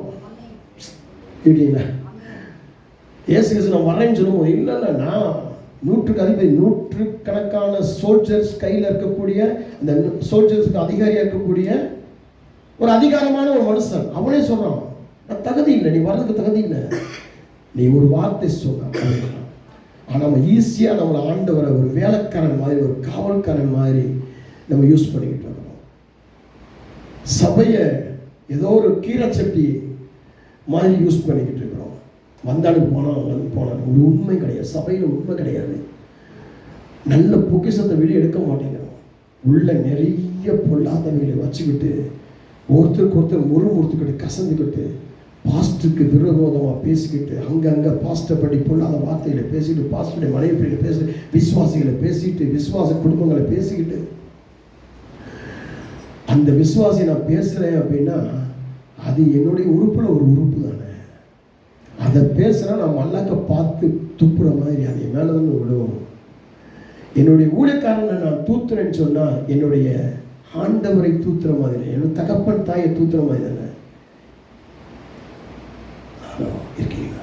இருக்கீங்களா? இயேசு கிறிஸ்து நான் வரேன்னு சொல்லும்போது இல்லை, நான் 100க்கு அதிபதி, 100கணக்கான சோல்ஜர்ஸ் கையில் இருக்கக்கூடிய, அந்த சோல்ஜர்ஸ்க்கு அதிகாரியாக இருக்கக்கூடிய ஒரு அதிகாரமான ஒரு மனுஷன். அவனே சொல்றான், நான் தகுதி இல்லை, நீ வர்றதுக்கு தகுதி இல்லை, நீ ஒரு வார்த்தை சொல்ற. ஆனால் நம்ம ஈஸியாக நம்மளை ஆண்டவரை ஒரு வேலைக்காரன் மாதிரி, ஒரு காவல்காரன் மாதிரி நம்ம யூஸ் பண்ணிக்கிட்டு இருக்கோம். சபையை ஏதோ ஒரு கீரைச்சட்டி மாதிரி யூஸ் பண்ணிக்கிட்டு இருக்கிறோம். வந்தாலும் போனாலும் ஒரு உண்மை கிடையாது. சபையில் உண்மை கிடையாது. நல்ல பொக்கிஷத்தை வெளியே எடுக்க மாட்டேங்கிறோம். உள்ள நிறைய பொல்லாதவைகளை வச்சுக்கிட்டு ஒருத்தருக்கு முறுமுறுத்துக்கிட்டு கசந்துக்கிட்டு பாஸ்டருக்கு விரோதமாக பேசிக்கிட்டு அங்கங்கே பாஸ்டர் படி பொல்லாத வார்த்தைகளை பேசிக்கிட்டு, பாஸ்டருடைய மனைவி பிள்ளைகளை பேசி, விசுவாசிகளை பேசிட்டு, விசுவாச குடும்பங்களை பேசிக்கிட்டு, அந்த விசுவாசி நான் பேசுகிறேன் அப்படின்னா அது என்னுடைய உறுப்பில் ஒரு உறுப்பு தானே. அதை பேசுகிறா நான் மல்லாக்க பார்த்து துப்புற மாதிரி அது என் மேலே தான் விடுவோம். என்னுடைய ஊழியக்காரனை நான் தூத்துறேன்னு சொன்னால் என்னுடைய ஆண்டவரை தூத்துற மாதிரி, என்னோட தகப்பன் தாயை தூத்துற மாதிரி தானே இருக்கீங்க.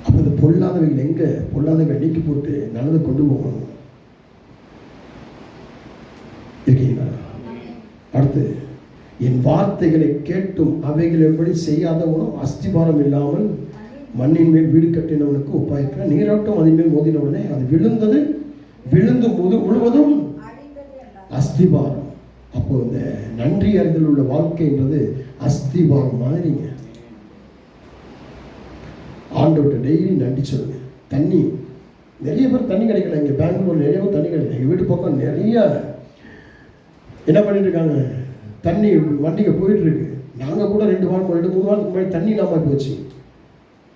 அப்போ இந்த பொல்லாதவைகள் எங்க, பொல்லாதவைகள் நீக்கி போட்டு நல்லதை கொண்டு போகணும் இருக்கீங்களா? அடுத்து, என் வார்த்தைகளை கேட்டும் அவைகள் எப்படி செய்யாதவனும் அஸ்திபாரம் இல்லாமல் மண்ணின் மேல் வீடு கட்டினவனுக்கு ஒப்பாயிருக்கிற நீராட்டம் அதன் மேல் மோதினவனே அது விழுந்து முழுவதும் அஸ்திபாரம். அப்போ இந்த நன்றி அறிதல் உள்ள வாழ்க்கைன்றது அஸ்திபாரம் மாதிரிங்க. ஆண்டவர்கிட்ட டெய்லி நன்றி சொல்லுங்க. தண்ணி, நிறைய பேர் தண்ணி கிடைக்கல. இங்கே பெங்களூர் நிறைய பேர் தண்ணி கிடைக்கல. எங்கள் வீட்டு பக்கம் நிறைய என்ன பண்ணிட்டு இருக்காங்க, தண்ணி வண்டிங்க போயிட்டு இருக்கு. நாங்கள் கூட 2 3 வாரத்துக்கு முன்னாடி தண்ணி இல்லாமல் போச்சு.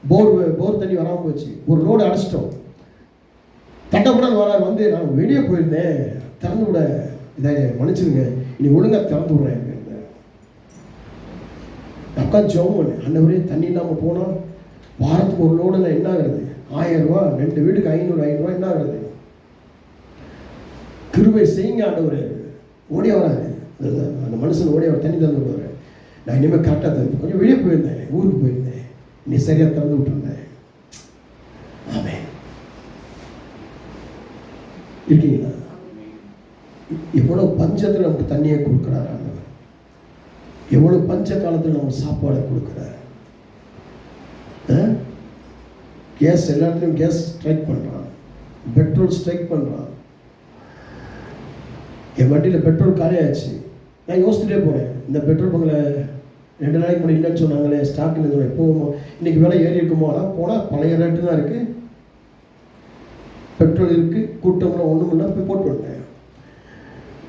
போர் தண்ணி வராமல் போச்சு. ஒரு ரோடு அடைச்சிட்டோம். தட்டப்படாது வராது வந்து நான் வெளியே போயிருந்தேன், திறந்து விட இதை மன்னிச்சிருங்க, இனி ஒழுங்காக திறந்து விடுறேன். அக்கா ஜோம் பண்ணு, அந்தவரே தண்ணி இல்லாமல் போனால் வாரத்துக்கு ஒரு லோடில் என்ன ஆகுறது, 1000 ரூபா, 2 வீட்டுக்கு 500 ரூபா என்ன ஆகுறது? கிருபை செய்யுங்க ஆண்டவரே. ஓடியா வராது அந்த மனுஷன், ஓடியா தண்ணி தந்து விடுவார். நான் இனிமேல் கரெக்டாக தந்து கொஞ்சம் வெளியே போயிருந்தேன், ஊருக்கு போயிருந்தேன், நீ சரியாக திறந்து விட்டுருந்தேன். ஆமே இருக்கீங்களா? எவ்வளோ பஞ்சத்தில் நமக்கு தண்ணியை கொடுக்குறாரு ஆண்டவர், எவ்வளோ பஞ்ச காலத்தில் நமக்கு சாப்பாடை கொடுக்குறாரு. கேஸ் எல்லாத்துலையும் கேஸ் ஸ்ட்ரைக் பண்ணுறான், பெட்ரோல் ஸ்ட்ரைக் பண்ணுறான். என் வண்டியில் பெட்ரோல் காலியாச்சு. நான் யோசிச்சுட்டே போகிறேன், இந்த பெட்ரோல் பங்கில் 2 நாளைக்கு முன்னாடி இல்லைன்னு சொன்னாங்களே, ஸ்டாக்கில் இருந்தோம், எப்போவுமோ இன்றைக்கி விலை ஏறி இருக்குமோ. ஆனால் போனால் பழைய ரேட்டு தான் இருக்குது, பெட்ரோல் இருக்குது, கூட்டம்லாம் ஒன்றும் இல்லை. போய் போட்டு விட்டேன்.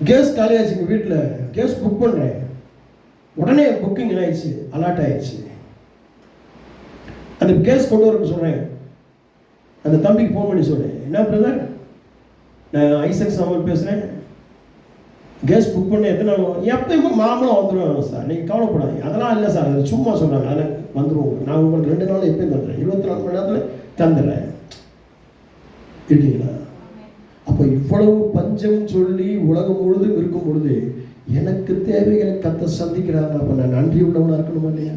கேஸ் காலியாச்சு. எங்கள் வீட்டில் கேஸ் புக் பண்ணுறேன். உடனே புக்கிங் ஆயிடுச்சு, அலர்ட் ஆயிடுச்சு. அந்த கேஸ் கொண்டு வரக்கு சொல்கிறேன். அந்த தம்பிக்கு ஃபோன் பண்ணி சொல்கிறேன், என்ன பிரதர், நான் ஐசக் சாமல் பேசுகிறேன், கேஸ் புக் பண்ண எத்தனை நாள்? எப்பயுமே மாமூலம் வந்துடுவேன் சார், நீங்கள் கவலைப்படாதீங்க. அதெல்லாம் இல்லை சார், அது சும்மா சொல்கிறாங்க, அதில் வந்துடுவோம். நான் உங்களுக்கு 2 நாள் எப்பயும் தந்துடுறேன், 24 மணி நேரத்தில் தந்துடுறேன் இல்லைங்களா? அப்போ இவ்வளவு பஞ்சம் சொல்லி உலகம் முழுதும் இருக்கும் பொழுது எனக்கு தேவைகளை கத்த சந்திக்கிறாங்க. அப்போ நான் நன்றி உள்ளவனாக இருக்கணுமா இல்லையா?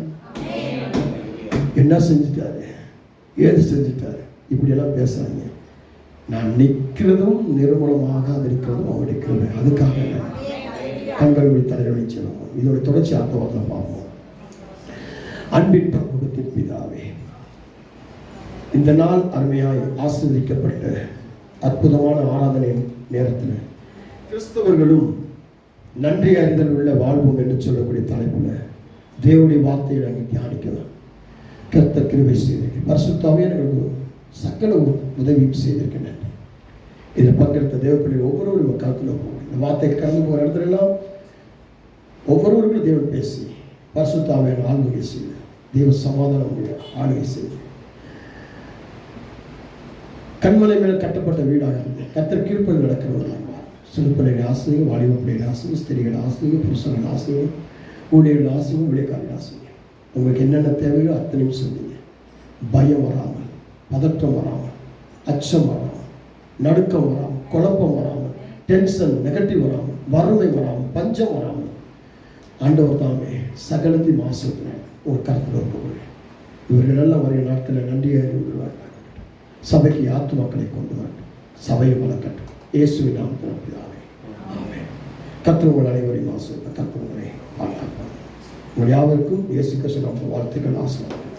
என்ன செஞ்சுட்டாரு, ஏது செஞ்சுட்டாரு, இப்படியெல்லாம் பேசுகிறாங்க. நான் நிற்கிறதும் நிர்மூலமாக இருக்கிறதும் அவருடைய கிருபை. அதுக்காக கண்கள் தலைவலி செல்லும். இதோட தொடர்ச்சி ஆத்தவத்தில் பார்ப்போம். அன்பின் பரலோகத்தின் பிதாவே, இந்த நாள் அருமையாய் ஆசீர்வதிக்கப்பட்ட அற்புதமான ஆராதனை நேரத்தில் கிறிஸ்தவர்களும் நன்றி அறிதல் உள்ள வாழ்வோம் என்று சொல்லக்கூடிய தலைப்புல தேவனுடைய வார்த்தையை நாங்கள் தியானிக்கலாம். கர்த்தர் கிருபை செய்திருக்கேன். பரிசுத்தாவே எங்களுக்கு சகல உதவியும் செய்திருக்கேன். நன்றி. இதில் பங்கெடுத்த தேவப்பிள்ளைகள் ஒவ்வொருவரும் காத்துல இந்த வார்த்தை கடந்து போகிற இடத்துல எல்லாம் ஒவ்வொருவருக்கும் தேவன் பேசி பரிசுத்தாவே ஆளுகை செய்து தேவ சமாதானம் ஆளுகை செய்து கண்மலை மேல் கட்டப்பட்ட வீடாக கர்த்தர் கீழ்ப்படி நடக்கிறவர்களாக சிறு பிள்ளைகள் ஆசிரியர், வாலிப பிள்ளைகள் ஆசிரியர், ஸ்திரிகள் ஆசிரியர், புருஷர்கள் ஆசிரியர், ஊழியர்கள் ஆசிரியர், ஊழியக்காரர்கள் ஆசிரியர். உங்களுக்கு என்னென்ன தேவையோ அத்தனையும் சொன்னீங்க. பயம் வராமல், பதற்றம் வராமல், அச்சம் வராமல், நடுக்கம் வராமல், குழப்பம் வராமல், டென்ஷன் நெகட்டிவ் வராமல், வறுமை வராமல், பஞ்சம் வராமல் ஆண்டவர் தாமே சகலத்தையும் ஆசிரியர் ஒரு கருத்தில் ஒப்புக்கொள்கிறேன். இவர்களெல்லாம் வரைய நாட்களில் நன்றியை அறிவிடுவார்கள். சபைக்கு ஆத்துமாக்களை கொண்டு வரட்டும், சபையை வளர்க்கட்டும். இயேசுவின் நாமத்தில் பிதாவே, ஆமென். கர்த்தர் உங்கள் அனைவரையும் ஆசீர்வதிப்பார். கர்த்தர் உங்களை பாதுகாப்பார். உங்கள் யாவருக்கும் இயேசு கிறிஸ்து நாமத்தில் வாழ்த்துக்கள், ஆசீர்வாதம்.